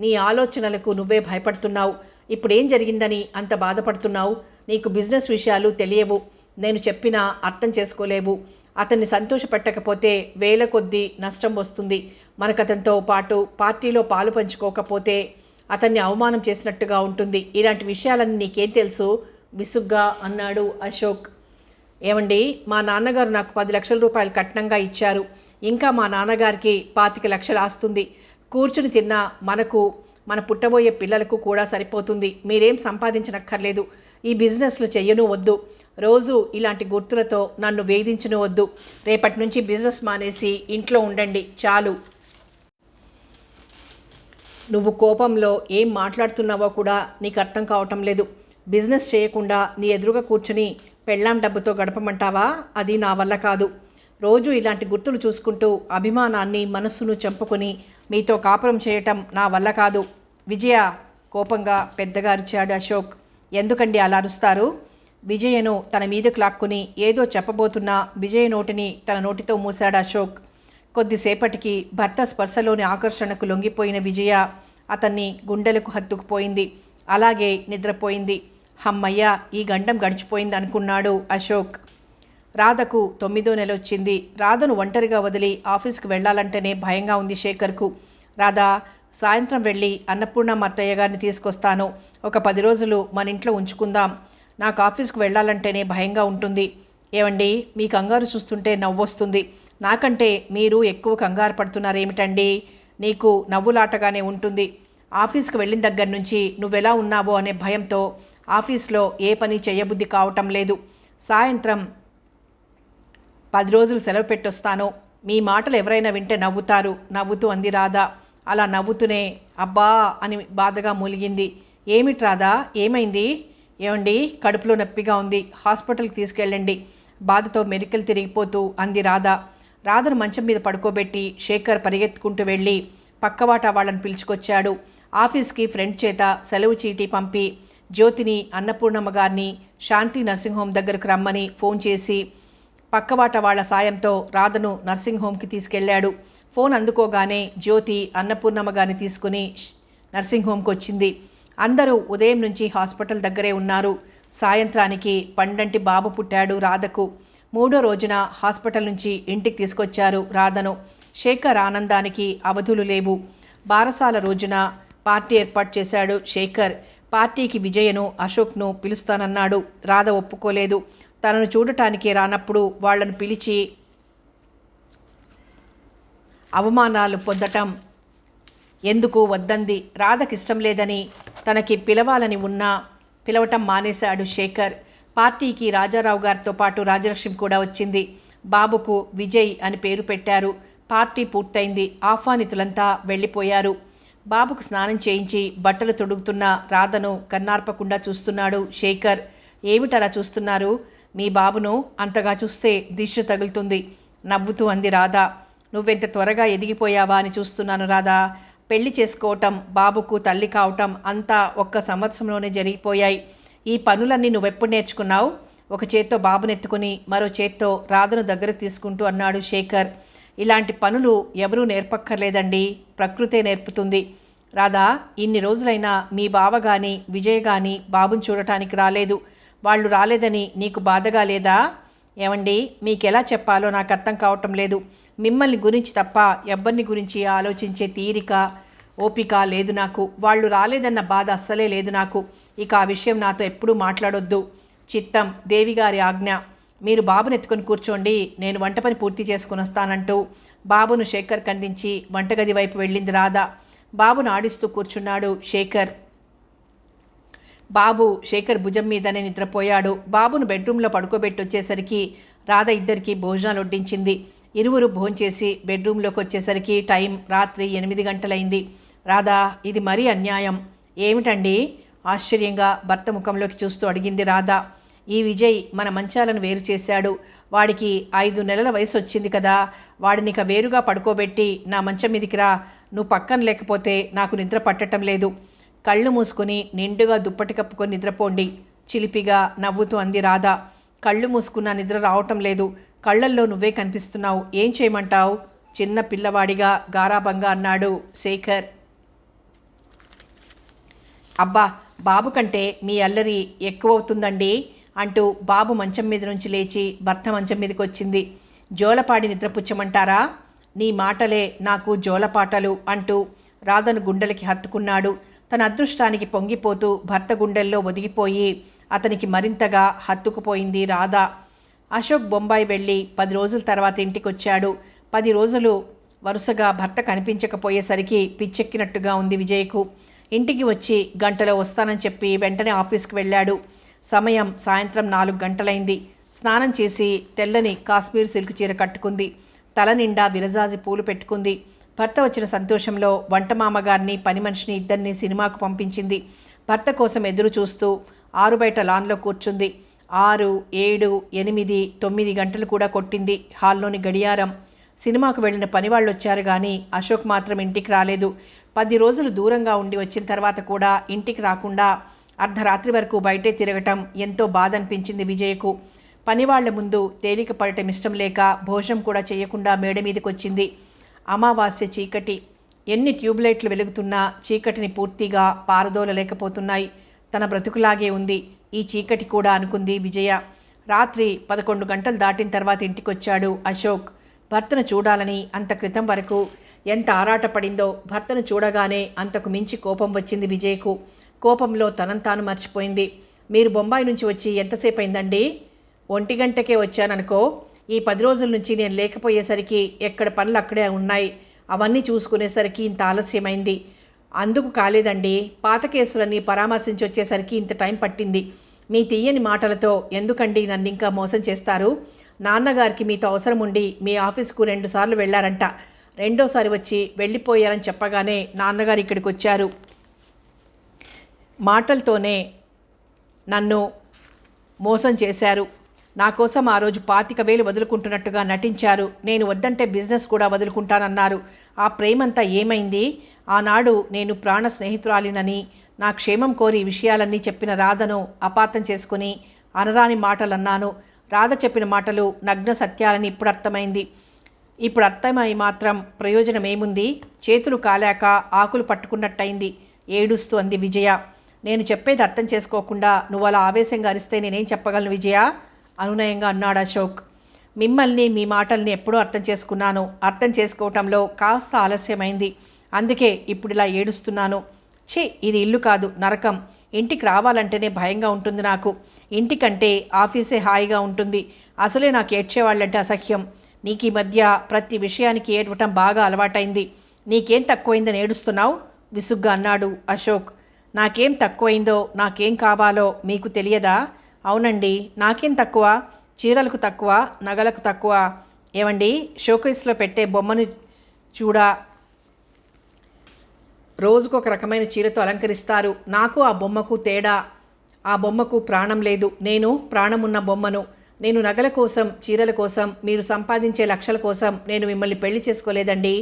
నీ ఆలోచనలకు నువ్వే భయపడుతున్నావు. ఇప్పుడేం జరిగిందని అంత బాధపడుతున్నావు? నీకు బిజినెస్ విషయాలు తెలియవు. నేను చెప్పినా అర్థం చేసుకోలేవు. అతన్ని సంతోషపెట్టకపోతే వేల కొద్దీ నష్టం వస్తుంది. మనకు అతనితో పాటు పార్టీలో పాలు పంచుకోకపోతే అతన్ని అవమానం చేసినట్టుగా ఉంటుంది. ఇలాంటి విషయాలన్నీ నీకేం తెలుసు? విసుగ్గా అన్నాడు అశోక్. ఏమండి, మా నాన్నగారు నాకు 10 లక్షల రూపాయలు కట్నంగా ఇచ్చారు. ఇంకా మా నాన్నగారికి 25 లక్షలు ఆస్తుంది. కూర్చుని తిన్నా మనకు, మన పుట్టబోయే పిల్లలకు కూడా సరిపోతుంది. మీరేం సంపాదించనక్కర్లేదు. ఈ బిజినెస్లు చెయ్యను వద్దు. రోజు ఇలాంటి గుర్తులతో నన్ను వేధించను వద్దు. రేపటి నుంచి బిజినెస్ మానేసి ఇంట్లో ఉండండి చాలు. నువ్వు కోపంలో ఏం మాట్లాడుతున్నావో కూడా నీకు అర్థం కావటం లేదు. బిజినెస్ చేయకుండా నీ ఎదురుగా కూర్చుని పెళ్ళాం డబ్బుతో గడపమంటావా? అది నా వల్ల కాదు. రోజు ఇలాంటి గుర్తులు చూసుకుంటూ అభిమానాన్ని మనస్సును చంపుకొని మీతో కాపురం చేయటం నా వల్ల కాదు. విజయ, కోపంగా పెద్దగా అరిచాడు అశోక్. ఎందుకండి అలా అరుస్తారు? విజయను తన మీదకు లాక్కుని ఏదో చెప్పబోతున్న విజయ నోటిని తన నోటితో మూశాడు అశోక్. కొద్దిసేపటికి భర్త స్పర్శలోని ఆకర్షణకు లొంగిపోయిన విజయ అతన్ని గుండెలకు హత్తుకుపోయింది. అలాగే నిద్రపోయింది. హమ్మయ్య, ఈ గండం గడిచిపోయింది అనుకున్నాడు అశోక్. రాధకు 9వ నెల వచ్చింది. రాధను ఒంటరిగా వదిలి ఆఫీస్కి వెళ్ళాలంటేనే భయంగా ఉంది శేఖర్కు. రాధా, సాయంత్రం వెళ్ళి అన్నపూర్ణమ్మ అత్తయ్య గారిని తీసుకొస్తాను. ఒక 10 రోజులు మన ఇంట్లో ఉంచుకుందాం. నాకు ఆఫీస్కి వెళ్ళాలంటేనే భయంగా ఉంటుంది. ఏమండి, మీ కంగారు చూస్తుంటే నవ్వొస్తుంది. నాకంటే మీరు ఎక్కువ కంగారు పడుతున్నారేమిటండి? నీకు నవ్వులాటగానే ఉంటుంది. ఆఫీస్కి వెళ్ళిన దగ్గర నుంచి నువ్వెలా ఉన్నావో అనే భయంతో ఆఫీస్లో ఏ పని చేయబుద్ధి కావటం లేదు. సాయంత్రం 10 రోజులు సెలవు పెట్టొస్తాను. మీ మాటలు ఎవరైనా వింటే నవ్వుతారు, నవ్వుతూ అంది రాధ. అలా నవ్వుతూనే అబ్బా అని బాధగా మూలిగింది. ఏమిటి రాధా, ఏమైంది? ఏమండి, కడుపులో నొప్పిగా ఉంది, హాస్పిటల్కి తీసుకెళ్ళండి, బాధతో మెలికలు తిరిగిపోతూ అంది రాధ. రాధను మంచం మీద పడుకోబెట్టి శేఖర్ పరిగెత్తుకుంటూ వెళ్ళి పక్కవాట వాళ్ళని పిలుచుకొచ్చాడు. ఆఫీస్కి ఫ్రెండ్ చేత సెలవు చీటీ పంపి జ్యోతిని, అన్నపూర్ణమ్మ గారిని శాంతి నర్సింగ్ హోమ్ దగ్గరకు రమ్మని ఫోన్ చేసి పక్కవాట వాళ్ల సాయంతో రాధను నర్సింగ్ హోమ్కి తీసుకెళ్లాడు. ఫోన్ అందుకోగానే జ్యోతి అన్నపూర్ణమ్మ గారిని తీసుకుని నర్సింగ్ హోమ్కి వచ్చింది. అందరూ ఉదయం నుంచి హాస్పిటల్ దగ్గరే ఉన్నారు. సాయంత్రానికి పండంటి బాబు పుట్టాడు రాధకు. 3వ రోజున హాస్పిటల్ నుంచి ఇంటికి తీసుకొచ్చారు రాధను. శేఖర్ ఆనందానికి అవధులు లేవు. బారసాల రోజున పార్టీ ఏర్పాటు చేశాడు శేఖర్. పార్టీకి విజయను, అశోక్ను పిలుస్తానన్నాడు. రాధ ఒప్పుకోలేదు. తనను చూడటానికి రానప్పుడు వాళ్లను పిలిచి అవమానాలు పొందటం ఎందుకు వద్దంది. రాధకిష్టం లేదని తనకి పిలవాలని ఉన్నా పిలవటం మానేశాడు శేఖర్. పార్టీకి రాజారావు గారితో పాటు రాజలక్ష్మి కూడా వచ్చింది. బాబుకు విజయ్ అని పేరు పెట్టారు. పార్టీ పూర్తయింది. ఆహ్వానితులంతా వెళ్ళిపోయారు. బాబుకు స్నానం చేయించి బట్టలు తొడుగుతున్న రాధను కన్నార్పకుండా చూస్తున్నాడు శేఖర్. ఏమిటలా చూస్తున్నారు? మీ బాబును అంతగా చూస్తే దిష్టి తగులుతుంది, నవ్వుతూ అంది రాధ. నువ్వెంత త్వరగా ఎదిగిపోయావా అని చూస్తున్నాను రాధా. పెళ్లి చేసుకోవటం, బాబుకు తల్లి కావటం అంతా ఒక్క సంవత్సరంలోనే జరిగిపోయాయి. ఈ పనులన్నీ నువ్వెప్పుడు నేర్చుకున్నావు? ఒక చేత్తో బాబునెత్తుకుని మరో చేత్తో రాధను దగ్గరకు తీసుకుంటూ అన్నాడు శేఖర్. ఇలాంటి పనులు ఎవరూ నేర్పక్కర్లేదండి, ప్రకృతే నేర్పుతుంది. రాధా, ఇన్ని రోజులైనా మీ బావ కానీ విజయ్ కానీ బాబుని చూడటానికి రాలేదు. వాళ్ళు రాలేదని నీకు బాధగా లేదా? ఏమండి, మీకెలా చెప్పాలో నాకు అర్థం కావటం లేదు. మిమ్మల్ని గురించి తప్ప ఎవ్వరిని గురించి ఆలోచించే తీరిక, ఓపిక లేదు నాకు. వాళ్ళు రాలేదన్న బాధ అస్సలే లేదు నాకు. ఇక ఆ విషయం నాతో ఎప్పుడూ మాట్లాడొద్దు. చిత్తం, దేవిగారి ఆజ్ఞ. మీరు బాబును ఎత్తుకొని కూర్చోండి, నేను వంట పని పూర్తి చేసుకుని వస్తానంటూ బాబును శేఖర్ కందించి వంటగది వైపు వెళ్ళింది రాధ. బాబును ఆడిస్తూ కూర్చున్నాడు శేఖర్. బాబు శేఖర్ భుజం మీదనే నిద్రపోయాడు. బాబును బెడ్రూమ్లో పడుకోబెట్టి వచ్చేసరికి రాధ ఇద్దరికీ భోజనాలు వడ్డించింది. ఇరువురు భోంచేసి బెడ్రూమ్లోకి వచ్చేసరికి టైం రాత్రి 8 గంటలైంది. రాధా, ఇది మరీ అన్యాయం. ఏమిటండి? ఆశ్చర్యంగా భర్త ముఖంలోకి చూస్తూ అడిగింది రాధ. ఈ విజయ్ మన మంచాలను వేరు చేశాడు. వాడికి 5 నెలల వయసు వచ్చింది కదా, వాడినిక వేరుగా పడుకోబెట్టి నా మంచం మీదికి రా. నువ్వు పక్కన లేకపోతే నాకు నిద్ర పట్టడం లేదు. కళ్ళు మూసుకుని నిండుగా దుప్పటి కప్పుకొని నిద్రపోండి, చిలిపిగా నవ్వుతూ అంది రాధ. కళ్ళు మూసుకున్న నిద్ర రావటం లేదు. కళ్ళల్లో నువ్వే కనిపిస్తున్నావు, ఏం చేయమంటావు? చిన్న పిల్లవాడిగా గారాబంగా అన్నాడు శేఖర్. అబ్బా, బాబు కంటే మీ అల్లరి ఎక్కువవుతుందండి అంటూ బాబు మంచం మీద నుంచి లేచి భర్త మంచం మీదకి వచ్చింది. జోలపాడి నిద్రపుచ్చమంటారా? నీ మాటలే నాకు జోలపాటలు అంటూ రాధను గుండెలకి హత్తుకున్నాడు. తన అదృష్టానికి పొంగిపోతూ భర్త గుండెల్లో ఒదిగిపోయి అతనికి మరింతగా హత్తుకుపోయింది రాధ. అశోక్ బొంబాయి వెళ్ళి 10 రోజుల తర్వాత ఇంటికి వచ్చాడు. 10 రోజులు వరుసగా భర్త కనిపించకపోయేసరికి పిచ్చెక్కినట్టుగా ఉంది విజయ్కు. ఇంటికి వచ్చి గంటలో వస్తానని చెప్పి వెంటనే ఆఫీస్కి వెళ్ళాడు. సమయం సాయంత్రం 4 గంటలైంది. స్నానం చేసి తెల్లని కాశ్మీర్ సిల్క్ చీర కట్టుకుంది. తల నిండా విరజాజి పూలు పెట్టుకుంది. భర్త వచ్చిన సంతోషంలో వంటమామగారిని, పని మనిషిని ఇద్దరిని సినిమాకు పంపించింది. భర్త కోసం ఎదురు చూస్తూ ఆరు బయట లాన్లో కూర్చుంది. 6, 7, 8, 9 గంటలు కూడా కొట్టింది హాల్లోని గడియారం. సినిమాకు వెళ్ళిన పనివాళ్ళు వచ్చారు కానీ అశోక్ మాత్రం ఇంటికి రాలేదు. 10 రోజులు దూరంగా ఉండి వచ్చిన తర్వాత కూడా ఇంటికి రాకుండా అర్ధరాత్రి వరకు బయటే తిరగటం ఎంతో బాధ అనిపించింది విజయ్కు. పనివాళ్ల ముందు తేలిక పడటం ఇష్టం లేక భోజనం కూడా చేయకుండా మేడ మీదకి వచ్చింది. అమావాస్య చీకటి. ఎన్ని ట్యూబ్లైట్లు వెలుగుతున్నా చీకటిని పూర్తిగా పారదోలలేకపోతున్నాయి. తన బ్రతుకులాగే ఉంది ఈ చీకటి కూడా అనుకుంది విజయ. రాత్రి 11 గంటలు దాటిన తర్వాత ఇంటికొచ్చాడు అశోక్. భర్తను చూడాలని అంత క్రితం వరకు ఎంత ఆరాటపడిందో భర్తను చూడగానే అంతకు మించి కోపం వచ్చింది విజయ్కు. కోపంలో తనంతాను మర్చిపోయింది. మీరు బొంబాయి నుంచి వచ్చి ఎంతసేపు అయిందండి? 1 గంటకే వచ్చాననుకో. ఈ 10 రోజుల నుంచి నేను లేకపోయేసరికి ఎక్కడ పనులు అక్కడే ఉన్నాయి. అవన్నీ చూసుకునేసరికి ఇంత ఆలస్యమైంది. అందుకు కాలేదండి, పాత కేసులన్నీ పరామర్శించి వచ్చేసరికి ఇంత టైం పట్టింది. మీ తీయని మాటలతో ఎందుకండి నన్ను ఇంకా మోసం చేస్తారు? నాన్నగారికి మీతో అవసరం ఉండి మీ ఆఫీస్కు 2 సార్లు వెళ్ళారంట. రెండోసారి వచ్చి వెళ్ళిపోయారని చెప్పగానే నాన్నగారు ఇక్కడికి వచ్చారు. మాటలతోనే నన్ను మోసం చేశారు. నా కోసం ఆ రోజు 25,000 వదులుకుంటున్నట్టుగా నటించారు. నేను వద్దంటే బిజినెస్ కూడా వదులుకుంటానన్నారు. ఆ ప్రేమంతా ఏమైంది? ఆనాడు నేను ప్రాణ స్నేహితురాలినని, నా క్షేమం కోరి విషయాలన్నీ చెప్పిన రాధను అపార్థం చేసుకుని అనరాని మాటలన్నాను. రాధ చెప్పిన మాటలు నగ్న సత్యాలని ఇప్పుడు అర్థమైంది. ఇప్పుడు అర్థమై మాత్రం ప్రయోజనం ఏముంది? చేతులు కాలాక ఆకులు పట్టుకున్నట్టయింది. ఏడుస్తూ అంది విజయ. నేను చెప్పేది అర్థం చేసుకోకుండా నువ్వు అలా ఆవేశంగా అరిస్తే నేనేం చెప్పగలను విజయ? అనునయంగా అన్నాడు అశోక్. మిమ్మల్ని మీ మాటల్ని ఎప్పుడూ అర్థం చేసుకున్నాను. అర్థం చేసుకోవటంలో కాస్త ఆలస్యమైంది. అందుకే ఇప్పుడు ఇలా ఏడుస్తున్నాను. ఇది ఇల్లు కాదు, నరకం. ఇంటికి రావాలంటేనే భయంగా ఉంటుంది నాకు. ఇంటికంటే ఆఫీసే హాయిగా ఉంటుంది. అసలే నాకు ఏడ్చేవాళ్ళంటే అసహ్యం. నీకు ఈ మధ్య ప్రతి విషయానికి ఏడవటం బాగా అలవాటైంది. నీకేం తక్కువైందని ఏడుస్తున్నావు? విసుగ్గా అన్నాడు అశోక్. నాకేం తక్కువైందో, నాకేం కావాలో మీకు తెలియదా? అవునండి, నాకేం తక్కువ? చీరలకు తక్కువ, నగలకు తక్కువ. ఏమండి, షోకేస్లో పెట్టే బొమ్మను చూడా రోజుకొక రకమైన చీరతో అలంకరిస్తారు. నాకు ఆ బొమ్మకు తేడా. ఆ బొమ్మకు ప్రాణం లేదు. నేను ప్రాణమున్న బొమ్మను. నేను నగల కోసం, చీరల కోసం, మీరు సంపాదించే లక్షల కోసం నేను మిమ్మల్ని పెళ్లి చేసుకోలేదండి.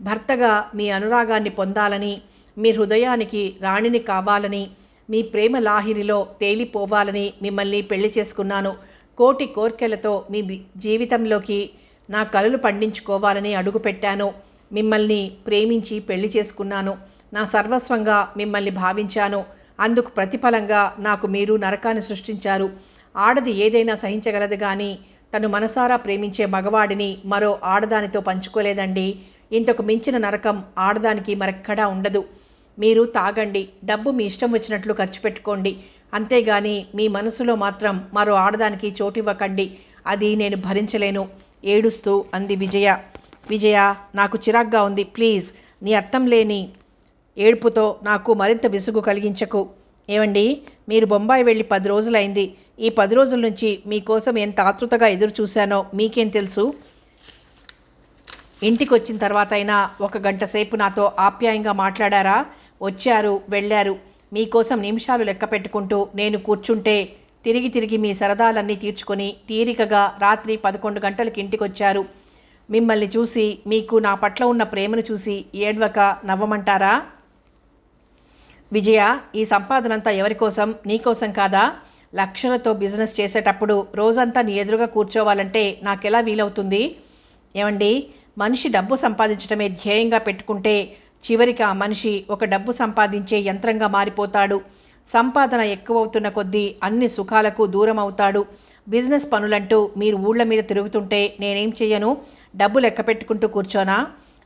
భర్తగా మీ అనురాగాన్ని పొందాలని, మీ హృదయానికి రాణిని కావాలని, మీ ప్రేమ లాహిరిలో తేలిపోవాలని మిమ్మల్ని పెళ్లి చేసుకున్నాను. కోటి కోర్కెలతో మీ జీవితంలోకి నా కలలు పండించుకోవాలని అడుగుపెట్టాను. మిమ్మల్ని ప్రేమించి పెళ్లి చేసుకున్నాను. నా సర్వస్వంగా మిమ్మల్ని భావించాను. అందుకు ప్రతిఫలంగా నాకు మీరు నరకాన్ని సృష్టించారు. ఆడది ఏదైనా సహించగలదు కానీ తను మనసారా ప్రేమించే మగవాడిని మరో ఆడదానితో పంచుకోలేదండి. ఇంతకు మించిన నరకం ఆడదానికి మరెక్కడా ఉండదు. మీరు తాగండి, డబ్బు మీ ఇష్టం వచ్చినట్లు ఖర్చు పెట్టుకోండి. అంతేగాని మీ మనసులో మాత్రం మరో ఆడదానికి చోటివ్వకండి. అది నేను భరించలేను. ఏడుస్తూ అంది విజయ. విజయ, నాకు చిరాగ్గా ఉంది. ప్లీజ్, నీ అర్థం లేని ఏడుపుతో నాకు మరింత విసుగు కలిగించకు. ఏమండి, మీరు బొంబాయి వెళ్ళి 10 రోజులైంది. ఈ 10 రోజుల నుంచి మీకోసం ఎంత ఆతృతగా ఎదురు చూశానో మీకేం తెలుసు? ఇంటికి వచ్చిన తర్వాత అయినా 1 గంట సేపు నాతో ఆప్యాయంగా మాట్లాడారా? వచ్చారు, వెళ్ళారు. మీకోసం నిమిషాలు లెక్క పెట్టుకుంటూ నేను కూర్చుంటే తిరిగి మీ సరదాలన్నీ తీర్చుకొని తీరికగా రాత్రి 11 గంటలకి ఇంటికొచ్చారు. మిమ్మల్ని చూసి, మీకు నా పట్ల ఉన్న ప్రేమను చూసి ఏడ్వక నవ్వమంటారా? విజయ, ఈ సంపాదనంతా ఎవరి కోసం? నీకోసం కాదా? లక్షలతో బిజినెస్ చేసేటప్పుడు రోజంతా నీ ఎదురుగా కూర్చోవాలంటే నాకెలా వీలవుతుంది? ఏమండి, మనిషి డబ్బు సంపాదించడమే ధ్యేయంగా పెట్టుకుంటే చివరికి ఆ మనిషి ఒక డబ్బు సంపాదించే యంత్రంగా మారిపోతాడు. సంపాదన ఎక్కువవుతున్న కొద్దీ అన్ని సుఖాలకు దూరం అవుతాడు. బిజినెస్ పనులంటూ మీరు ఊళ్ళ మీద తిరుగుతుంటే నేనేం చెయ్యను? డబ్బు లెక్క పెట్టుకుంటూ కూర్చోనా?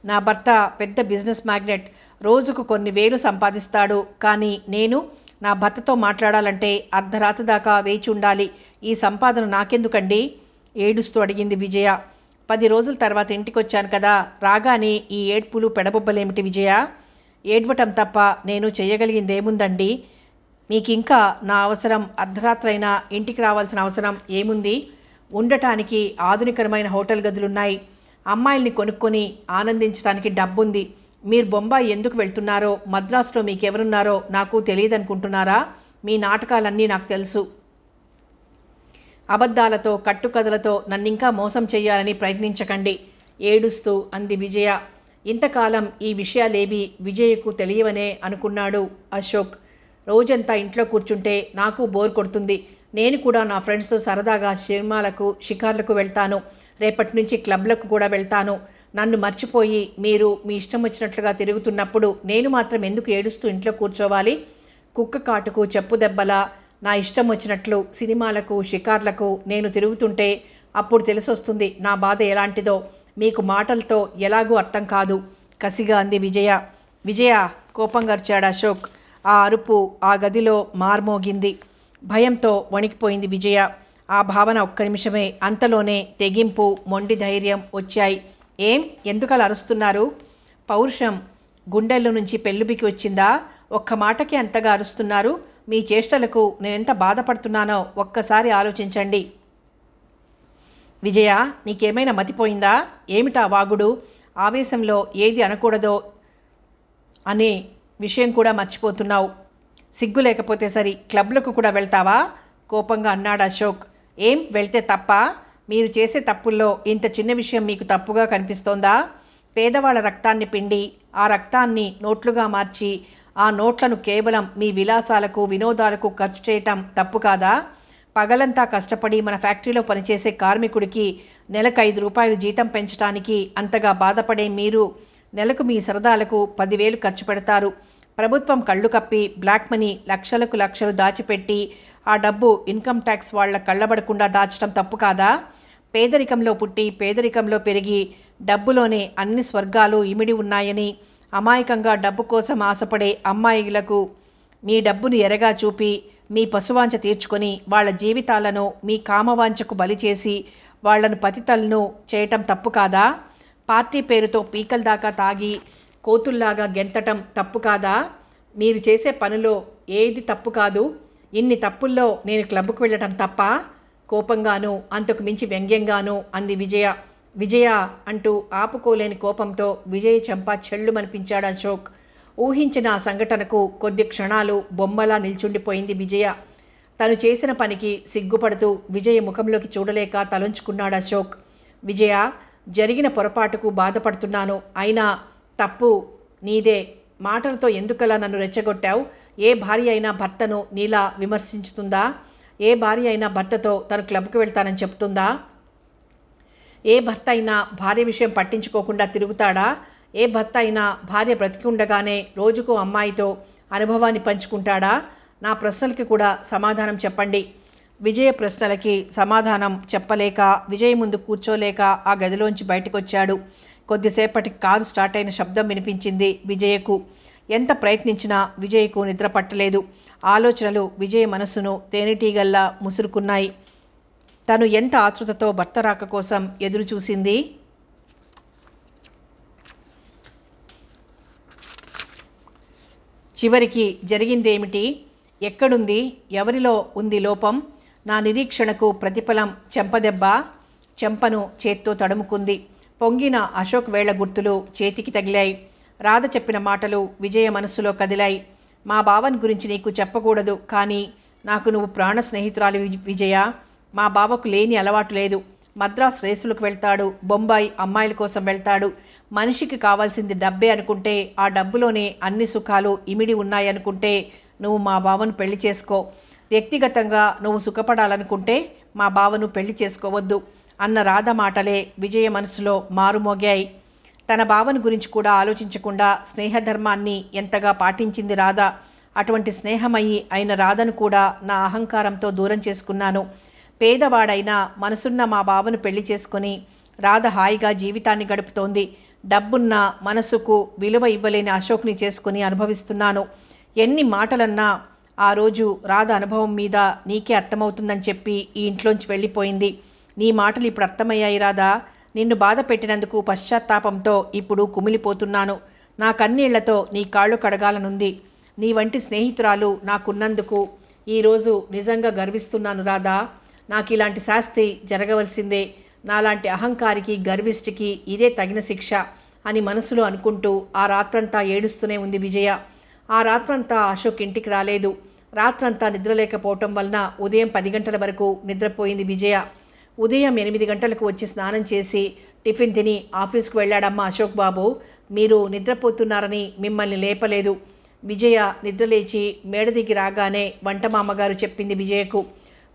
నా భర్త పెద్ద బిజినెస్ మ్యాగ్నెట్, రోజుకు కొన్ని వేలు సంపాదిస్తాడు. కానీ నేను నా భర్తతో మాట్లాడాలంటే అర్ధరాత్రి దాకా వేచి ఉండాలి. ఈ సంపాదన నాకెందుకండి? ఏడుస్తూ అడిగింది విజయ. 10 రోజుల తర్వాత ఇంటికొచ్చాను కదా, రాగానే ఈ ఏడ్పులు పెడబొబ్బలేమిటి విజయ? ఏడ్వటం తప్ప నేను చేయగలిగిందేముందండి? మీకింకా నా అవసరం అర్ధరాత్రైనా ఇంటికి రావాల్సిన అవసరం ఏముంది? ఉండటానికి ఆధునికరమైన హోటల్ గదులున్నాయి. అమ్మాయిల్ని కొనుక్కొని ఆనందించడానికి డబ్బుంది. మీరు బొంబాయి ఎందుకు వెళ్తున్నారో, మద్రాసులో మీకెవరున్నారో నాకు తెలియదనుకుంటున్నారా? మీ నాటకాలన్నీ నాకు తెలుసు. అబద్ధాలతో, కట్టుకథలతో నన్నింకా మోసం చెయ్యాలని ప్రయత్నించకండి. ఏడుస్తూ అంది విజయ. ఇంతకాలం ఈ విషయాలేవి విజయకు తెలియవనే అనుకున్నాడు అశోక్. రోజంతా ఇంట్లో కూర్చుంటే నాకు బోర్ కొడుతుంది. నేను కూడా నా ఫ్రెండ్స్తో సరదాగా సినిమాలకు, షికార్లకు వెళ్తాను. రేపటి నుంచి క్లబ్లకు కూడా వెళ్తాను. నన్ను మర్చిపోయి మీరు మీ ఇష్టం వచ్చినట్లుగా తిరుగుతున్నప్పుడు నేను మాత్రం ఎందుకు ఏడుస్తూ ఇంట్లో కూర్చోవాలి? కుక్క కాటుకు చెప్పు దెబ్బలా నా ఇష్టం వచ్చినట్లు సినిమాలకు, షికార్లకు నేను తిరుగుతుంటే అప్పుడు తెలిసొస్తుంది నా బాధ ఎలాంటిదో. మీకు మాటలతో ఎలాగూ అర్థం కాదు, కసిగా అంది విజయ. విజయ, కోపంగా అరిచాడు అశోక్. ఆ అరుపు ఆ గదిలో మార్మోగింది. భయంతో వణికిపోయింది విజయ. ఆ భావన ఒక్క నిమిషమే. అంతలోనే తెగింపు, మొండి ధైర్యం వచ్చాయి. ఏం, ఎందుకలా అరుస్తున్నారు? పౌరుషం గుండెల్లో నుంచి పెళ్ళుబికి వచ్చిందా? ఒక్క మాటకి అంతగా అరుస్తున్నారు? మీ చేష్టలకు నేనెంత బాధపడుతున్నానో ఒక్కసారి ఆలోచించండి. విజయ, నీకేమైనా మతిపోయిందా? ఏమిటా వాగుడు? ఆవేశంలో ఏది అనకూడదో అనే విషయం కూడా మర్చిపోతున్నావు. సిగ్గు లేకపోతే సరి, క్లబ్లకు కూడా వెళ్తావా? కోపంగా అన్నాడు అశోక్. ఏం వెళ్తే తప్ప? మీరు చేసే తప్పుల్లో ఇంత చిన్న విషయం మీకు తప్పుగా కనిపిస్తోందా? పేదవాళ్ళ రక్తాన్ని పిండి ఆ రక్తాన్ని నోట్లుగా మార్చి ఆ నోట్లను కేవలం మీ విలాసాలకు వినోదాలకు ఖర్చు చేయటం తప్పు కాదా? పగలంతా కష్టపడి మన ఫ్యాక్టరీలో పనిచేసే కార్మికుడికి నెలకు 5 రూపాయలు జీతం పెంచడానికి అంతగా బాధపడే మీరు నెలకు మీ సరదాలకు 10,000 ఖర్చు పెడతారు. ప్రభుత్వం కళ్ళు కప్పి బ్లాక్ మనీ లక్షలకు లక్షలు దాచిపెట్టి ఆ డబ్బు ఇన్కమ్ ట్యాక్స్ వాళ్ల కళ్ళబడకుండా దాచడం తప్పు కాదా? పేదరికంలో పుట్టి పేదరికంలో పెరిగి డబ్బులోనే అన్ని స్వర్గాలు ఇమిడి ఉన్నాయని అమాయకంగా డబ్బు కోసం ఆశపడే అమ్మాయిలకు మీ డబ్బును ఎరగా చూపి మీ పశువాంఛ తీర్చుకొని వాళ్ళ జీవితాలను మీ కామవాంఛకు బలి చేసి వాళ్లను పతితలను చేయటం తప్పు కాదా? పార్టీ పేరుతో పీకల దాకా తాగి కోతుల్లాగా గెంతటం తప్పు కాదా? మీరు చేసే పనిలో ఏది తప్పు కాదు. ఇన్ని తప్పుల్లో నేను క్లబ్కు వెళ్ళటం తప్ప? కోపంగానూ అంతకు మించి వ్యంగ్యంగానూ అంది విజయ. విజయ అంటూ ఆపుకోలేని కోపంతో విజయ చెంప చెళ్ళుమనిపించాడు అశోక్. ఊహించిన ఆ సంఘటనకు కొద్ది క్షణాలు బొమ్మలా నిల్చుండిపోయింది విజయ. తను చేసిన పనికి సిగ్గుపడుతూ విజయ ముఖంలోకి చూడలేక తలంచుకున్నాడు అశోక్. విజయ, జరిగిన పొరపాటుకు బాధపడుతున్నాను. అయినా తప్పు నీదే. మాటలతో ఎందుకలా నన్ను రెచ్చగొట్టావు? ఏ భార్య అయినా భర్తను నీలా విమర్శించుతుందా? ఏ భార్య అయినా భర్తతో తను క్లబ్కి వెళ్తానని చెప్తుందా? ఏ భర్త అయినా భార్య విషయం పట్టించుకోకుండా తిరుగుతాడా? ఏ భర్త అయినా భార్య బ్రతికి ఉండగానే రోజుకో అమ్మాయితో అనుభవాన్ని పంచుకుంటాడా? నా ప్రశ్నలకి కూడా సమాధానం చెప్పండి. విజయ ప్రశ్నలకి సమాధానం చెప్పలేక విజయ్ ముందు కూర్చోలేక ఆ గదిలోంచి బయటకొచ్చాడు. కొద్దిసేపటికి కారు స్టార్ట్ అయిన శబ్దం వినిపించింది విజయకు. ఎంత ప్రయత్నించినా విజయ్కు నిద్ర పట్టలేదు. ఆలోచనలు విజయ్ మనసును తేనెటీగల్లా ముసురుకున్నాయి. తను ఎంత ఆతృతతో భర్త రాక కోసం ఎదురు చూసింది. చివరికి జరిగిందేమిటి? ఎక్కడుంది? ఎవరిలో ఉంది లోపం? నా నిరీక్షణకు ప్రతిఫలం చెంపదెబ్బ. చెంపను చేత్తో తడుముకుంది. పొంగిన అశోక్ వేళ్ల గుర్తులు చేతికి తగిలాయి. రాధ చెప్పిన మాటలు విజయ మనస్సులో కదిలాయి. మా బావని గురించి నీకు చెప్పకూడదు, కానీ నాకు నువ్వు ప్రాణ స్నేహితురాలి విజయ. మా బావకు లేని అలవాటు లేదు. మద్రాస్ రేసులకు వెళ్తాడు, బొంబాయి అమ్మాయిల కోసం వెళ్తాడు. మనిషికి కావాల్సింది డబ్బే అనుకుంటే ఆ డబ్బులోనే అన్ని సుఖాలు ఇమిడి ఉన్నాయనుకుంటే నువ్వు మా బావను పెళ్లి చేసుకో. వ్యక్తిగతంగా నువ్వు సుఖపడాలనుకుంటే మా బావను పెళ్లి చేసుకోవద్దు అన్న రాధ మాటలే విజయ మనసులో మారుమోగాయి. తన బావను గురించి కూడా ఆలోచించకుండా స్నేహధర్మాన్ని ఎంతగా పాటించింది రాధ. అటువంటి స్నేహమయ్యి అయిన రాధను కూడా నా అహంకారంతో దూరం చేసుకున్నాను. పేదవాడైనా మనసున్న మా బావను పెళ్లి చేసుకొని రాధ హాయిగా జీవితాన్ని గడుపుతోంది. డబ్బున్న మనసుకు విలువ ఇవ్వలేని అశోక్ని చేసుకుని అనుభవిస్తున్నాను. ఎన్ని మాటలన్నా ఆ రోజు రాధ అనుభవం మీద నీకే అర్థమవుతుందని చెప్పి ఈ ఇంట్లోంచి వెళ్ళిపోయింది. నీ మాటలు ఇప్పుడు అర్థమయ్యాయి రాధా. నిన్ను బాధ పెట్టినందుకు పశ్చాత్తాపంతో ఇప్పుడు కుమిలిపోతున్నాను. నా కన్నీళ్లతో నీ కాళ్ళు కడగాలనుంది. నీ వంటి స్నేహితురాలు నాకున్నందుకు ఈరోజు నిజంగా గర్విస్తున్నాను రాధా. నాకు ఇలాంటి శాస్తి జరగవలసిందే. నాలాంటి అహంకారికి గర్విష్టికి ఇదే తగిన శిక్ష అని మనసులో అనుకుంటూ ఆ రాత్రంతా ఏడుస్తూనే ఉంది విజయ. ఆ రాత్రంతా అశోక్ ఇంటికి రాలేదు. రాత్రంతా నిద్రలేకపోవటం వలన ఉదయం 10 గంటల వరకు నిద్రపోయింది విజయ. ఉదయం 8 గంటలకు వచ్చి స్నానం చేసి టిఫిన్ తిని ఆఫీస్కు వెళ్ళాడమ్మా అశోక్ బాబు. మీరు నిద్రపోతున్నారని మిమ్మల్ని లేపలేదు. విజయ నిద్రలేచి మేడ దిగి రాగానే వంట మామగారు చెప్పింది విజయకు.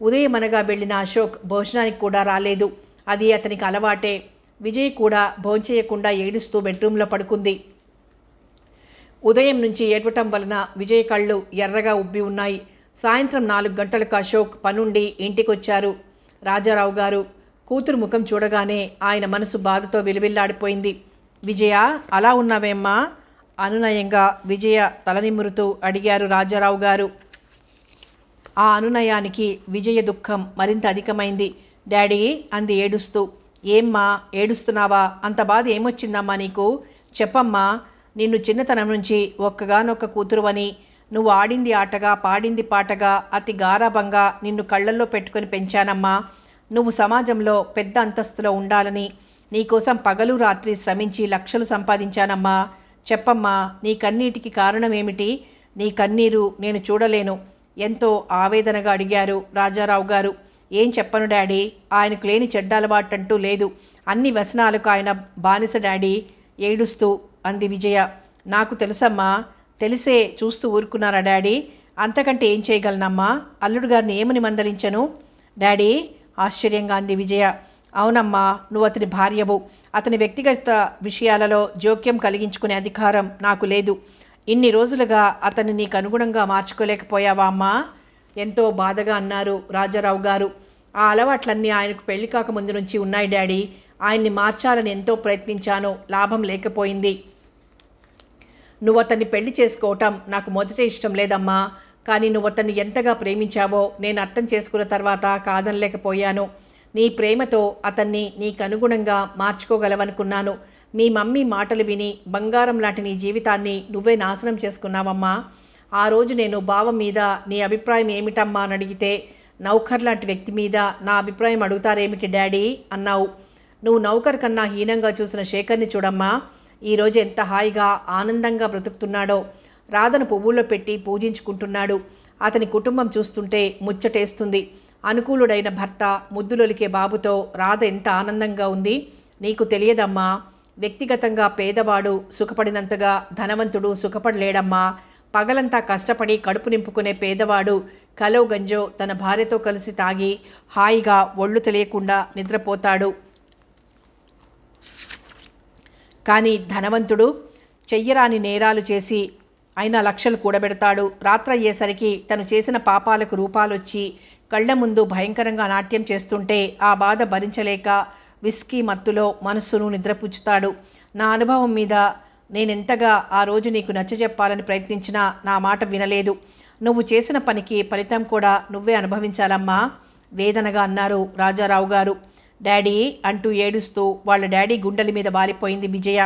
ఉదయమనగా వెళ్ళిన అశోక్ భోజనానికి కూడా రాలేదు. అది అతనికి అలవాటే. విజయ్ కూడా భోంచేయకుండా ఏడుస్తూ బెడ్రూమ్లో పడుకుంది. ఉదయం నుంచి ఏడవటం వలన విజయ్ కళ్ళు ఎర్రగా ఉబ్బి ఉన్నాయి. సాయంత్రం 4 గంటలకు అశోక్ పనుండి ఇంటికొచ్చారు రాజారావు గారు. కూతురు ముఖం చూడగానే ఆయన మనసు బాధతో విలువిల్లాడిపోయింది. విజయ, అలా ఉన్నావేమ్మా? అనునయంగా విజయ తలనిమురుతూ అడిగారు రాజారావు గారు. ఆ అనునయానికి విజయ దుఃఖం మరింత అధికమైంది. డాడీ అంది ఏడుస్తూ. ఏమ్మా ఏడుస్తున్నావా? అంత బాధ ఏమొచ్చిందమ్మా నీకు? చెప్పమ్మా. నిన్ను చిన్నతనం నుంచి ఒక్కగానొక్క కూతురువని, నువ్వు ఆడింది ఆటగా పాడింది పాటగా అతి గారాభంగా నిన్ను కళ్ళల్లో పెట్టుకొని పెంచానమ్మా. నువ్వు సమాజంలో పెద్ద అంతస్తులో ఉండాలని నీకోసం పగలు రాత్రి శ్రమించి లక్షలు సంపాదించానమ్మా. చెప్పమ్మా, నీ కన్నీటికి కారణం ఏమిటి? నీ కన్నీరు నేను చూడలేను, ఎంతో ఆవేదనగా అడిగారు రాజారావు గారు. ఏం చెప్పను డాడీ, ఆయనకు లేని చెడ్డ అలవాటంటూ లేదు. అన్ని వ్యసనాలకు ఆయన బానిస డాడీ, ఏడుస్తూ అంది విజయ. నాకు తెలుసమ్మా, తెలిసే చూస్తూ ఊరుకున్నారా డాడీ? అంతకంటే ఏం చేయగలనమ్మా? అల్లుడు గారిని ఏమని మందలించను డాడీ? ఆశ్చర్యంగా అంది విజయ. అవునమ్మా, నువ్వు అతని భార్యవు. అతని వ్యక్తిగత విషయాలలో జోక్యం కలిగించుకునే అధికారం నాకు లేదు. ఇన్ని రోజులుగా అతన్ని నీకు అనుగుణంగా మార్చుకోలేకపోయావా అమ్మా? ఎంతో బాధగా అన్నారు రాజారావు గారు. ఆ అలవాట్లన్నీ ఆయనకు పెళ్లి కాకముందు నుంచి ఉన్నాయి డాడీ. ఆయన్ని మార్చాలని ఎంతో ప్రయత్నించాను, లాభం లేకపోయింది. నువ్వు అతన్ని పెళ్లి చేసుకోవటం నాకు మొదట ఇష్టం లేదమ్మా. కానీ నువ్వు అతన్ని ఎంతగా ప్రేమించావో నేను అర్థం చేసుకున్న తర్వాత కాదనలేకపోయాను. నీ ప్రేమతో అతన్ని నీకు అనుగుణంగా మార్చుకోగలవనుకున్నాను. మీ మమ్మీ మాటలు విని బంగారం లాంటి నీ జీవితాన్ని నువ్వే నాశనం చేసుకున్నావమ్మా. ఆ రోజు నేను బావ మీద నీ అభిప్రాయం ఏమిటమ్మా అని అడిగితే, నౌకర్ లాంటి వ్యక్తి మీద నా అభిప్రాయం అడుగుతారేమిటి డాడీ అన్నావు. నువ్వు నౌకర్ కన్నా హీనంగా చూసిన శేఖర్ని చూడమ్మా. ఈరోజు ఎంత హాయిగా ఆనందంగా బ్రతుకుతున్నాడో. రాధను పువ్వుల్లో పెట్టి పూజించుకుంటున్నాడు. అతని కుటుంబం చూస్తుంటే ముచ్చటేస్తుంది. అనుకూలుడైన భర్త, ముద్దులొలికే బాబుతో రాధ ఎంత ఆనందంగా ఉంది. నీకు తెలియదమ్మా, వ్యక్తిగతంగా పేదవాడు సుఖపడినంతగా ధనవంతుడు సుఖపడలేడమ్మా. పగలంతా కష్టపడి కడుపు నింపుకునే పేదవాడు కలో గంజో తన భార్యతో కలిసి తాగి హాయిగా ఒళ్ళు తెలియకుండా నిద్రపోతాడు. కానీ ధనవంతుడు చెయ్యరాని నేరాలు చేసి అయినా లక్షలు కూడబెడతాడు. రాత్రయ్యేసరికి తను చేసిన పాపాలకు రూపాలొచ్చి కళ్ల ముందు భయంకరంగా నాట్యం చేస్తుంటే ఆ బాధ భరించలేక విస్కీ మత్తులో మనస్సును నిద్రపుచ్చుతాడు. నా అనుభవం మీద నేనెంతగా ఆ రోజు నీకు నచ్చజెప్పాలని ప్రయత్నించినా నా మాట వినలేదు. నువ్వు చేసిన పనికి ఫలితం కూడా నువ్వే అనుభవించాలమ్మా, వేదనగా అన్నారు రాజారావు గారు. డాడీ అంటూ ఏడుస్తూ వాళ్ళ డాడీ గుండెల మీద వాలిపోయింది విజయ.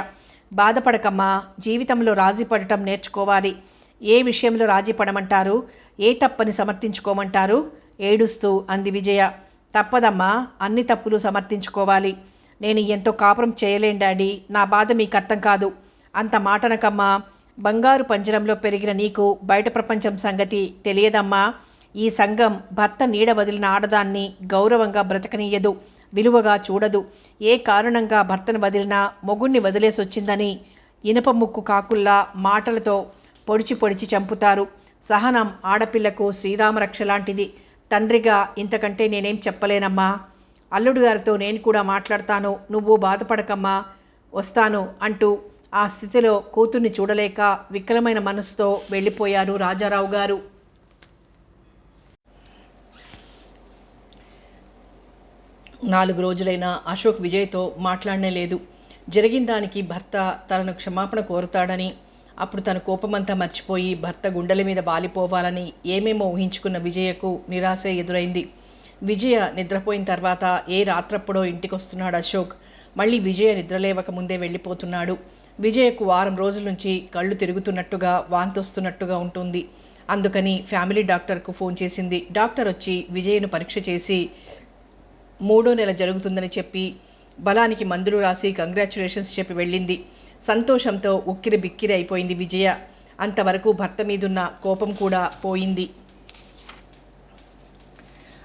బాధపడకమ్మా, జీవితంలో రాజీ పడటం నేర్చుకోవాలి. ఏ విషయంలో రాజీ పడమంటారు? ఏ తప్పని సమర్థించుకోమంటారు? ఏడుస్తూ అంది విజయ. తప్పదమ్మా, అన్ని తప్పులు సమర్థించుకోవాలి. నేను ఎంతో కాపురం చేయలేను డాడీ, నా బాధ మీకు అర్థం కాదు. అంత మాటనకమ్మా. బంగారు పంజరంలో పెరిగిన నీకు బయట ప్రపంచం సంగతి తెలియదమ్మా. ఈ సంఘం భర్త నీడ వదిలిన ఆడదాన్ని గౌరవంగా బ్రతకనీయదు, విలువగా చూడదు. ఏ కారణంగా భర్తను వదిలినా మొగుణ్ణి వదిలేసొచ్చిందని ఇనప ముక్కు కాకుల్లా మాటలతో పొడిచి పొడిచి చంపుతారు. సహనం ఆడపిల్లకు శ్రీరామరక్ష లాంటిది. తండ్రిగా ఇంతకంటే నేనేం చెప్పలేనమ్మా. అల్లుడు గారితో నేను కూడా మాట్లాడతాను, నువ్వు బాధపడకమ్మా, వస్తాను అంటూ ఆ స్థితిలో కూతుర్ని చూడలేక వికలమైన మనసుతో వెళ్ళిపోయారు రాజారావు గారు. 4 రోజులైనా అశోక్ విజయ్తో మాట్లాడనే లేదు. జరిగిన దానికి భర్త తనను క్షమాపణ కోరుతాడని, అప్పుడు తన కోపమంతా మర్చిపోయి భర్త గుండెల మీద వాలిపోవాలని ఏమేమో ఊహించుకున్న విజయకు నిరాశ ఎదురైంది. విజయ నిద్రపోయిన తర్వాత ఏ రాత్రప్పుడో ఇంటికొస్తున్నాడు అశోక్. మళ్ళీ విజయ నిద్రలేవక ముందే వెళ్ళిపోతున్నాడు. విజయకు వారం రోజుల నుంచి కళ్ళు తిరుగుతున్నట్టుగా, వాంతొస్తున్నట్టుగా ఉంటుంది. అందుకని ఫ్యామిలీ డాక్టర్కు ఫోన్ చేసింది. డాక్టర్ వచ్చి విజయను పరీక్ష చేసి 3వ నెల జరుగుతుందని చెప్పి బలానికి మందులు రాసి కంగ్రాచ్యులేషన్స్ చెప్పి వెళ్ళింది. సంతోషంతో ఉక్కిరి బిక్కిరి అయిపోయింది విజయ. అంతవరకు భర్త మీదున్న కోపం కూడా పోయింది.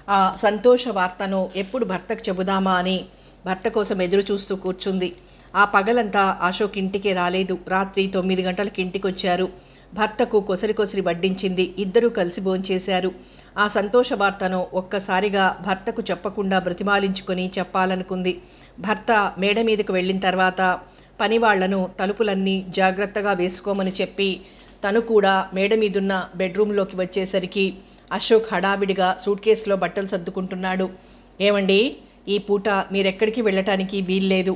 ఆ సంతోష వార్తను ఎప్పుడు భర్తకు చెబుదామా అని భర్త కోసం ఎదురు చూస్తూ కూర్చుంది. ఆ పగలంతా అశోక్ ఇంటికి రాలేదు. రాత్రి 9 గంటలకు ఇంటికి వచ్చారు. భర్తకు కొసరి వడ్డించింది. ఇద్దరూ కలిసి భోంచేశారు. ఆ సంతోష వార్తను ఒక్కసారిగా భర్తకు చెప్పకుండా బ్రతిమాలించుకొని చెప్పాలనుకుంది. భర్త మేడ మీదకు వెళ్ళిన తర్వాత పనివాళ్లను తలుపులన్నీ జాగ్రత్తగా వేసుకోమని చెప్పి తను కూడా మేడ మీదున్న బెడ్రూమ్లోకి వచ్చేసరికి అశోక్ హడావిడిగా సూట్ కేసులో బట్టలు సర్దుకుంటున్నాడు. ఏమండి, ఈ పూట మీరెక్కడికి వెళ్ళటానికి వీల్లేదు.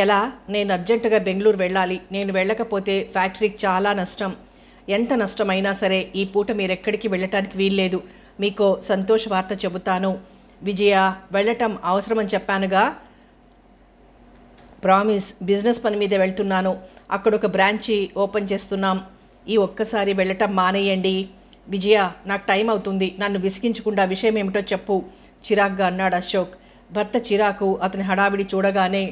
ఎలా? నేను అర్జెంటుగా బెంగళూరు వెళ్ళాలి. నేను వెళ్ళకపోతే ఫ్యాక్టరీకి చాలా నష్టం. ఎంత నష్టమైనా సరే ఈ పూట మీరెక్కడికి వెళ్ళటానికి వీల్లేదు. మీకో సంతోష వార్త చెబుతాను. విజయ, వెళ్ళటం అవసరమని చెప్పానుగా. ప్రామిస్, బిజినెస్ పని మీద వెళ్తున్నాను. అక్కడ ఒక బ్రాంచి ఓపెన్ చేస్తున్నాం. ఈ ఒక్కసారి వెళ్ళటం మానేయండి. విజయ, నాకు టైం అవుతుంది. నన్ను విసిగించకుండా విషయం ఏమిటో చెప్పు, చిరాగ్గా అన్నాడు అశోక్. భర్త చిరాకు, అతని హడావిడి చూడగానే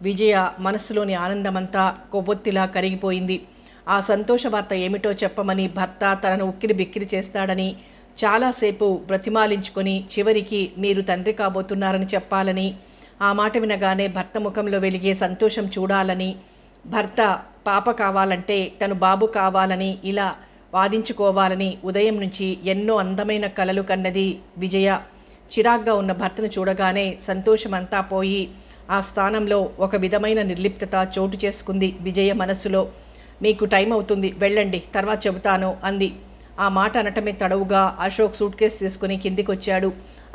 విజయ మనస్సులోని ఆనందమంతా కొవ్వొత్తిలా కరిగిపోయింది. ఆ సంతోష వార్త ఏమిటో చెప్పమని భర్త తనను ఉక్కిరి బిక్కిరి చేస్తాడని చాలాసేపు బ్రతిమాలించుకొని చివరికి మీరు తండ్రి కాబోతున్నారని చెప్పాలని, ఆ మాట వినగానే భర్త ముఖంలో వెలిగే సంతోషం చూడాలని, భర్త పాప కావాలంటే తను బాబు కావాలని ఇలా వాదించుకోవాలని ఉదయం నుంచి ఎన్నో అందమైన కలలు కన్నది విజయ. చిరాగ్గా ఉన్న భర్తను చూడగానే సంతోషమంతా పోయి ఆ స్థానంలో ఒక విధమైన నిర్లిప్తత చోటు చేసుకుంది విజయ మనస్సులో. మీకు టైం అవుతుంది, వెళ్ళండి, తర్వాత చెబుతాను అంది. ఆ మాట అనటమే తడవుగా అశోక్ సూట్ కేసు తీసుకుని కిందికొచ్చాడు.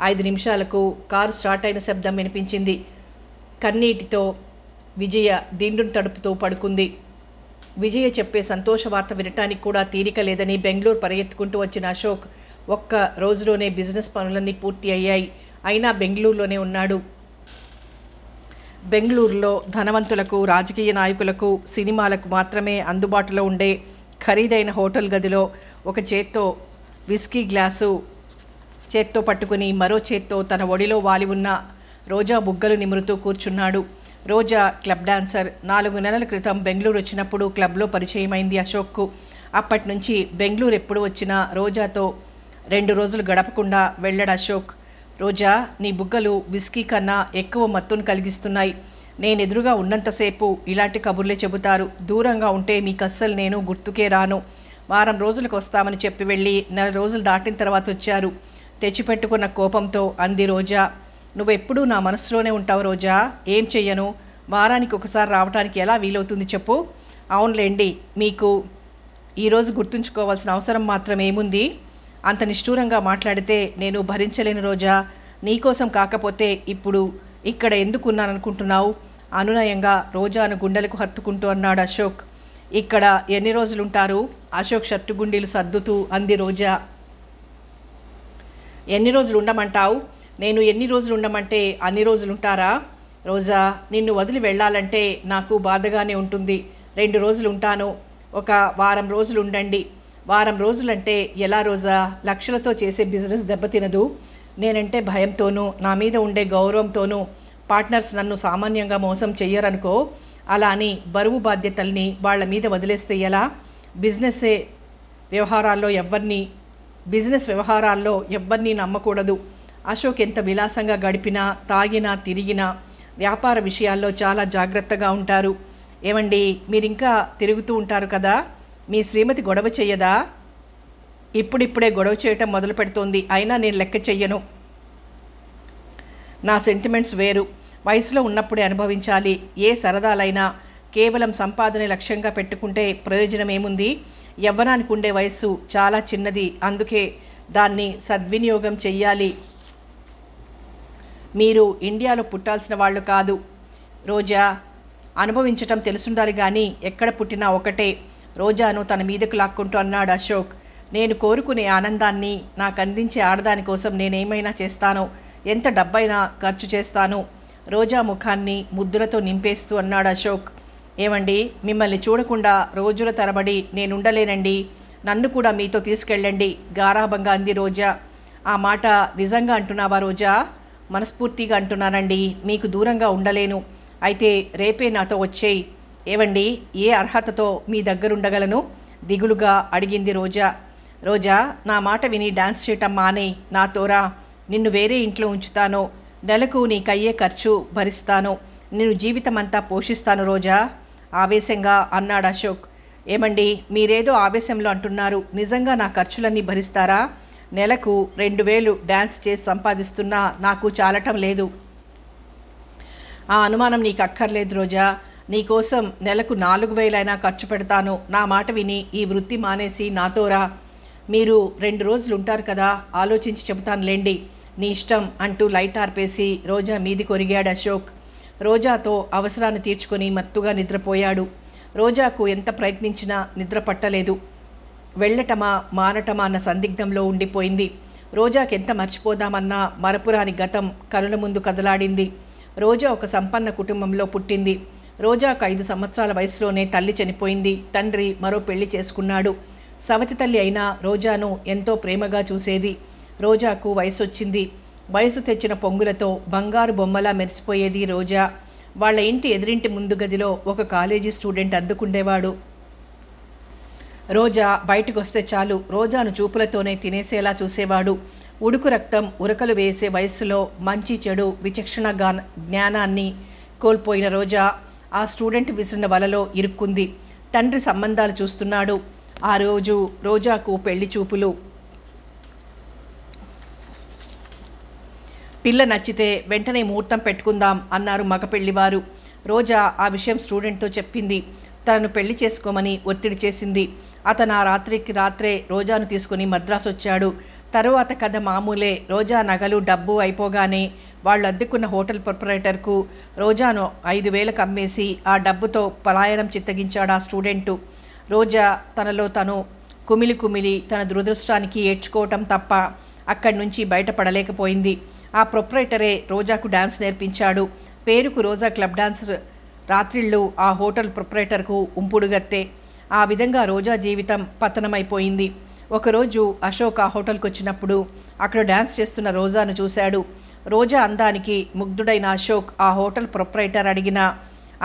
5 నిమిషాలకు కారు స్టార్ట్ అయిన శబ్దం వినిపించింది. కన్నీటితో విజయ దిండును తడుపుతూ పడుకుంది. విజయ చెప్పే సంతోష వార్త వినటానికి కూడా తీరిక లేదని బెంగళూరు పరిగెత్తుకుంటూ వచ్చిన అశోక్ ఒక్క రోజులోనే బిజినెస్ పనులన్నీ పూర్తి అయ్యాయి. అయినా బెంగళూరులోనే ఉన్నాడు. బెంగళూరులో ధనవంతులకు, రాజకీయ నాయకులకు, సినిమాలకు మాత్రమే అందుబాటులో ఉండే ఖరీదైన హోటల్ గదిలో ఒక చేత్తో విస్కీ గ్లాసు చేత్తో పట్టుకుని మరో చేత్తో తన ఒడిలో వాలి ఉన్న రోజా బుగ్గలు నిమురుతూ కూర్చున్నాడు. రోజా క్లబ్ డాన్సర్. 4 నెలల క్రితం బెంగళూరు వచ్చినప్పుడు క్లబ్లో పరిచయమైంది అశోక్కు. అప్పటి నుంచి బెంగళూరు ఎప్పుడు వచ్చినా రోజాతో 2 రోజులు గడపకుండా వెళ్ళాడు అశోక్. రోజా, నీ బుగ్గలు విస్కీ కన్నా ఎక్కువ మత్తును కలిగిస్తున్నాయి. నేను ఎదురుగా ఉన్నంతసేపు ఇలాంటి కబుర్లే చెబుతారు. దూరంగా ఉంటే మీకు అస్సలు నేను గుర్తుకే రాను. వారం రోజులకు వస్తామని చెప్పి వెళ్ళి 4 రోజులు దాటిన తర్వాత వచ్చారు. తెచ్చిపెట్టుకున్న కోపంతో అంది రోజా. నువ్వెప్పుడూ నా మనసులోనే ఉంటావు రోజా. ఏం చెయ్యను, వారానికి ఒకసారి రావడానికి ఎలా వీలవుతుంది చెప్పు. అవునులేండి, మీకు ఈరోజు గుర్తుంచుకోవాల్సిన అవసరం మాత్రం ఏముంది? అంత నిష్ఠూరంగా మాట్లాడితే నేను భరించలేను రోజా. నీకోసం కాకపోతే ఇప్పుడు ఇక్కడ ఎందుకున్నాననుకుంటున్నావు? అనునయంగా రోజాను గుండెలకు హత్తుకుంటూ అన్నాడు అశోక్. ఇక్కడ ఎన్ని రోజులుంటారు? అశోక్ షర్టు గుండీలు సర్దుతూ అంది రోజా. ఎన్ని రోజులు ఉండమంటావు? నేను ఎన్ని రోజులు ఉండమంటే అన్ని రోజులుంటారా? రోజా, నిన్ను వదిలి వెళ్ళాలంటే నాకు బాధగానే ఉంటుంది. 2 రోజులు ఉంటాను. ఒక వారం రోజులు ఉండండి. వారం రోజులంటే ఎలా రోజా? లక్షలతో చేసే బిజినెస్ దెబ్బతినదు. నేనంటే భయంతోనూ, నా మీద ఉండే గౌరవంతోనూ పార్ట్నర్స్ నన్ను సామాన్యంగా మోసం చెయ్యరనుకో. అలా అని బరువు బాధ్యతల్ని వాళ్ళ మీద వదిలేస్తే ఎలా? బిజినెస్ వ్యవహారాల్లో ఎవ్వరినీ నమ్మకూడదు. అశోక్ ఎంత విలాసంగా గడిపినా, తాగినా, తిరిగినా వ్యాపార విషయాల్లో చాలా జాగ్రత్తగా ఉంటారు. ఏమండి, మీరింకా తిరుగుతూ ఉంటారు కదా, మీ శ్రీమతి గొడవ చెయ్యదా? ఇప్పుడిప్పుడే గొడవ చేయటం మొదలు పెడుతోంది. అయినా నేను లెక్క చెయ్యను. నా సెంటిమెంట్స్ వేరు. వయసులో ఉన్నప్పుడే అనుభవించాలి. ఏ సరదాలైనా కేవలం సంపాదన లక్ష్యంగా పెట్టుకుంటే ప్రయోజనం ఏముంది? యవ్వనానికి ఉండే వయస్సు చాలా చిన్నది. అందుకే దాన్ని సద్వినియోగం చెయ్యాలి. మీరు ఇండియాలో పుట్టాల్సిన వాళ్ళు కాదు రోజా. అనుభవించటం తెలుసుండాలి కానీ ఎక్కడ పుట్టినా ఒకటే. రోజాను తన మీదకు లాక్కుంటూ అన్నాడు అశోక్. నేను కోరుకునే ఆనందాన్ని నాకు అందించే ఆడదాని కోసం నేనేమైనా చేస్తాను. ఎంత డబ్బైనా ఖర్చు చేస్తాను. రోజా ముఖాన్ని ముద్దులతో నింపేస్తూ అన్నాడు అశోక్. ఏమండి, మిమ్మల్ని చూడకుండా రోజుల తరబడి నేనుండలేనండి. నన్ను కూడా మీతో తీసుకెళ్ళండి, గారాబంగా అంది రోజా. ఆ మాట నిజంగా అంటున్నావా రోజా? మనస్ఫూర్తిగా అంటున్నానండి. మీకు దూరంగా ఉండలేను. అయితే రేపే నాతో వచ్చేయి. ఏవండి, ఏ అర్హతతో మీ దగ్గరుండగలను? దిగులుగా అడిగింది రోజా. రోజా, నా మాట విని డాన్స్ చేయటం మానేయ్, నాతోరా. నిన్ను వేరే ఇంట్లో ఉంచుతాను. నెలకు నీకయ్యే ఖర్చు భరిస్తాను. నిన్ను జీవితమంతా పోషిస్తాను రోజా, ఆవేశంగా అన్నాడు అశోక్. ఏమండి, మీరేదో ఆవేశంలో అంటున్నారు. నిజంగా నా ఖర్చులన్నీ భరిస్తారా? నెలకు 2000 డ్యాన్స్ చేసి సంపాదిస్తున్నా నాకు చాలటం లేదు. ఆ అనుమానం నీకు అక్కర్లేదు రోజా. నీకోసం నెలకు 4000 అయినా ఖర్చు పెడతాను. నా మాట విని ఈ వృత్తి మానేసి నాతోరా. మీరు 2 రోజులు ఉంటారు కదా, ఆలోచించి చెబుతానులేండి. నీ ఇష్టం అంటూ లైట్ ఆర్పేసి రోజా మీది కొరిగాడు అశోక్. రోజాతో అవసరాన్ని తీర్చుకొని మత్తుగా నిద్రపోయాడు. రోజాకు ఎంత ప్రయత్నించినా నిద్ర పట్టలేదు. వెళ్ళటమా మారటమా అన్న సందిగ్ధంలో ఉండిపోయింది. రోజాకెంత మర్చిపోదామన్నా మరపురాని గతం కనుల ముందు కదలాడింది. రోజా ఒక సంపన్న కుటుంబంలో పుట్టింది. రోజాకు 5 సంవత్సరాల వయసులోనే తల్లి చనిపోయింది. తండ్రి మరో పెళ్లి చేసుకున్నాడు. సవతి తల్లి అయినా రోజాను ఎంతో ప్రేమగా చూసేది. రోజాకు వయసు వచ్చింది. వయసు తెచ్చిన పొంగులతో బంగారు బొమ్మలా మెరిసిపోయేది రోజా. వాళ్ళ ఇంటి ఎదురింటి ముందు గదిలో ఒక కాలేజీ స్టూడెంట్ అద్దుకుండేవాడు. రోజా బయటకు వస్తే చాలు రోజాను చూపులతోనే తినేసేలా చూసేవాడు. ఉడుకు రక్తం ఉరకలు వేసే వయస్సులో మంచి చెడు విచక్షణ జ్ఞానాన్ని కోల్పోయిన రోజా ఆ స్టూడెంట్ విసిరిన వలలో ఇరుక్కుంది. తండ్రి సంబంధాలు చూస్తున్నాడు. ఆ రోజు రోజాకు పెళ్లి చూపులు. పిల్ల నచ్చితే వెంటనే ముహూర్తం పెట్టుకుందాం అన్నారు మగ పెళ్లివారు. రోజా ఆ విషయం స్టూడెంట్తో చెప్పింది. తనను పెళ్లి చేసుకోమని ఒత్తిడి చేసింది. అతను ఆ రాత్రికి రాత్రే రోజాను తీసుకుని మద్రాసు వచ్చాడు. తరువాత కథ మామూలే. రోజా నగలు డబ్బు అయిపోగానే వాళ్ళు అద్దెకున్న హోటల్ ప్రొపరేటర్కు రోజాను 5,000 అమ్మేసి ఆ డబ్బుతో పలాయనం చిత్తగించాడు ఆ స్టూడెంటు. రోజా తనలో తను కుమిలి తన దురదృష్టానికి ఏడ్చుకోవటం తప్ప అక్కడి నుంచి బయటపడలేకపోయింది. ఆ ప్రొపరేటరే రోజాకు డాన్స్ నేర్పించాడు. పేరుకు రోజా క్లబ్ డాన్సర్. రాత్రిళ్ళు ఆ హోటల్ ప్రొపరేటర్కు ఉంపుడుగత్తే. ఆ విధంగా రోజా జీవితం పతనమైపోయింది. ఒకరోజు అశోక్ ఆ హోటల్కి వచ్చినప్పుడు అక్కడ డాన్స్ చేస్తున్న రోజాను చూశాడు. రోజా అందానికి ముగ్ధుడైన అశోక్ ఆ హోటల్ ప్రొపరేటర్ అడిగిన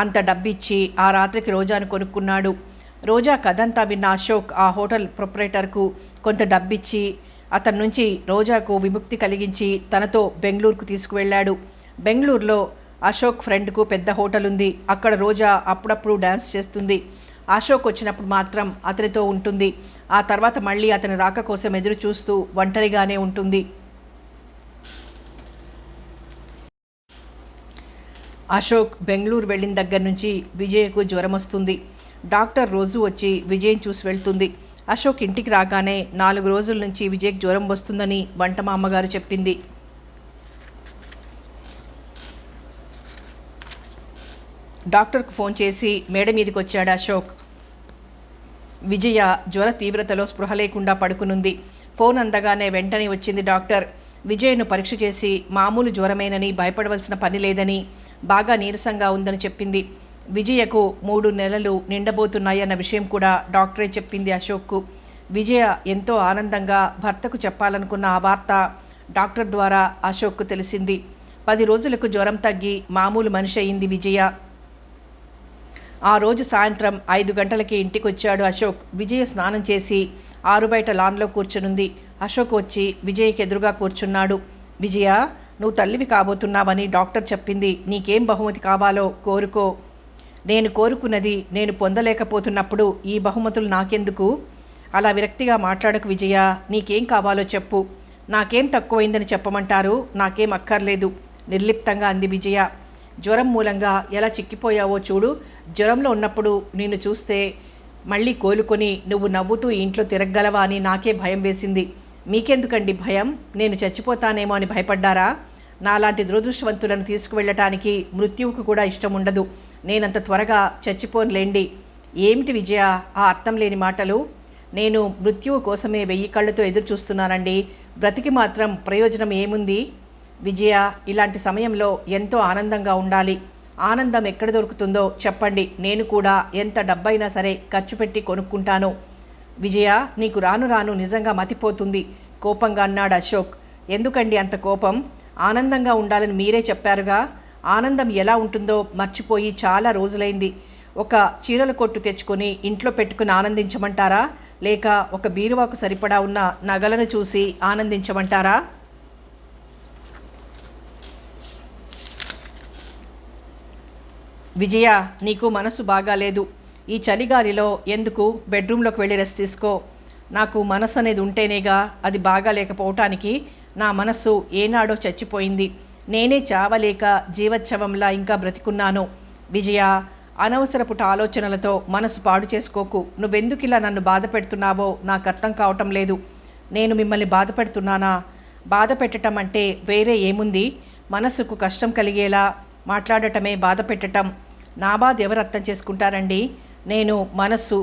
అంత డబ్బిచ్చి ఆ రాత్రికి రోజాను కొనుక్కున్నాడు. రోజా కథంతా విన్న అశోక్ ఆ హోటల్ ప్రొపరేటర్కు కొంత డబ్బిచ్చి అతని నుంచి రోజాకు విముక్తి కలిగించి తనతో బెంగళూరుకు తీసుకువెళ్ళాడు. బెంగళూరులో అశోక్ ఫ్రెండ్కు పెద్ద హోటల్ ఉంది. అక్కడ రోజా అప్పుడప్పుడు డ్యాన్స్ చేస్తుంది. అశోక్ వచ్చినప్పుడు మాత్రం అతనితో ఉంటుంది. ఆ తర్వాత మళ్ళీ అతని రాక కోసం ఎదురు చూస్తూ ఒంటరిగానే ఉంటుంది. అశోక్ బెంగళూరు వెళ్ళిన దగ్గర నుంచి విజయకు జ్వరం వస్తుంది. డాక్టర్ రోజు వచ్చి విజయ్ చూసి వెళ్తుంది. అశోక్ ఇంటికి రాగానే 4 రోజుల నుంచి విజయ్కి జ్వరం వస్తుందని వంట మా అమ్మగారు చెప్పింది. డాక్టర్కు ఫోన్ చేసి మేడ మీదకి వచ్చాడు అశోక్. విజయ జ్వర తీవ్రతలో స్పృహ లేకుండా పడుకునుంది. ఫోన్ అందగానే వెంటనే వచ్చింది డాక్టర్. విజయ్ను పరీక్ష చేసి మామూలు జ్వరమేనని భయపడవలసిన పని లేదని, బాగా నీరసంగా ఉందని చెప్పింది. విజయకు 3 నెలలు నిండబోతున్నాయన్న విషయం కూడా డాక్టరే చెప్పింది అశోక్కు. విజయ ఎంతో ఆనందంగా భర్తకు చెప్పాలనుకున్న ఆ వార్త డాక్టర్ ద్వారా అశోక్కు తెలిసింది. 10 రోజులకు జ్వరం తగ్గి మామూలు మనిషి అయింది విజయ. ఆ రోజు సాయంత్రం 5 గంటలకి ఇంటికొచ్చాడు అశోక్. విజయ స్నానం చేసి ఆరుబయట లాన్లో కూర్చునుంది. అశోక్ వచ్చి విజయ్కి ఎదురుగా కూర్చున్నాడు. విజయ, నువ్వు తల్లివి కాబోతున్నావని డాక్టర్ చెప్పింది. నీకేం బహుమతి కావాలో కోరుకో. నేను కోరుకున్నది నేను పొందలేకపోతున్నప్పుడు ఈ బహుమతులు నాకెందుకు? అలా విరక్తిగా మాట్లాడకు విజయ. నీకేం కావాలో చెప్పు. నాకేం తక్కువైందని చెప్పమంటారు? నాకేం అక్కర్లేదు, నిర్లిప్తంగా అంది విజయ. జ్వరం మూలంగా ఎలా చిక్కిపోయావో చూడు. జ్వరంలో ఉన్నప్పుడు నిన్ను చూస్తే మళ్ళీ కోలుకొని నువ్వు నవ్వుతూ ఇంట్లో తిరగలవా అని నాకే భయం వేసింది. మీకెందుకండి భయం? నేను చచ్చిపోతానేమో అని భయపడ్డారా? నాలాంటి దురదృష్టవంతులను తీసుకువెళ్ళటానికి మృత్యువుకు కూడా ఇష్టం ఉండదు. నేనంత త్వరగా చచ్చిపోనులేండి. ఏమిటి విజయ ఆ అర్థం లేని మాటలు? నేను మృత్యువు కోసమే 1000 కళ్ళతో ఎదురు చూస్తున్నానండి. బ్రతికి మాత్రం ప్రయోజనం ఏముంది? విజయ, ఇలాంటి సమయంలో ఎంతో ఆనందంగా ఉండాలి. ఆనందం ఎక్కడ దొరుకుతుందో చెప్పండి. నేను కూడా ఎంత డబ్బైనా సరే ఖర్చు పెట్టి కొనుక్కుంటాను. విజయ, నీకు రాను రాను నిజంగా మతిపోతుంది, కోపంగా అన్నాడు అశోక్. ఎందుకండి అంత కోపం? ఆనందంగా ఉండాలని మీరే చెప్పారుగా. ఆనందం ఎలా ఉంటుందో మర్చిపోయి చాలా రోజులైంది. ఒక చీరల కొట్టు తెచ్చుకొని ఇంట్లో పెట్టుకుని ఆనందించమంటారా? లేక ఒక బీరువాకు సరిపడా ఉన్న నగలను చూసి ఆనందించమంటారా? విజయ, నీకు మనసు బాగాలేదు. ఈ చలిగాలిలో ఎందుకు? బెడ్రూమ్లోకి వెళ్ళి రెస్ట్ తీసుకో. నాకు మనసు అనేది ఉంటేనేగా అది బాగా లేకపోవటానికి. నా మనస్సు ఏనాడో చచ్చిపోయింది. నేనే చావలేక జీవోత్సవంలా ఇంకా బ్రతికున్నాను. విజయ, అనవసరపు ఆలోచనలతో మనసు పాడు చేసుకోకు. నువ్వెందుకు ఇలా నన్ను బాధ పెడుతున్నావో నాకు అర్థం కావటం లేదు. నేను మిమ్మల్ని బాధ పెడుతున్నానా? బాధ పెట్టడం అంటే వేరే ఏముంది? మనసుకు కష్టం కలిగేలా మాట్లాడటమే బాధ పెట్టడం. నా బాధ ఎవరు అర్థం చేసుకుంటారండి? నేను మనస్సు,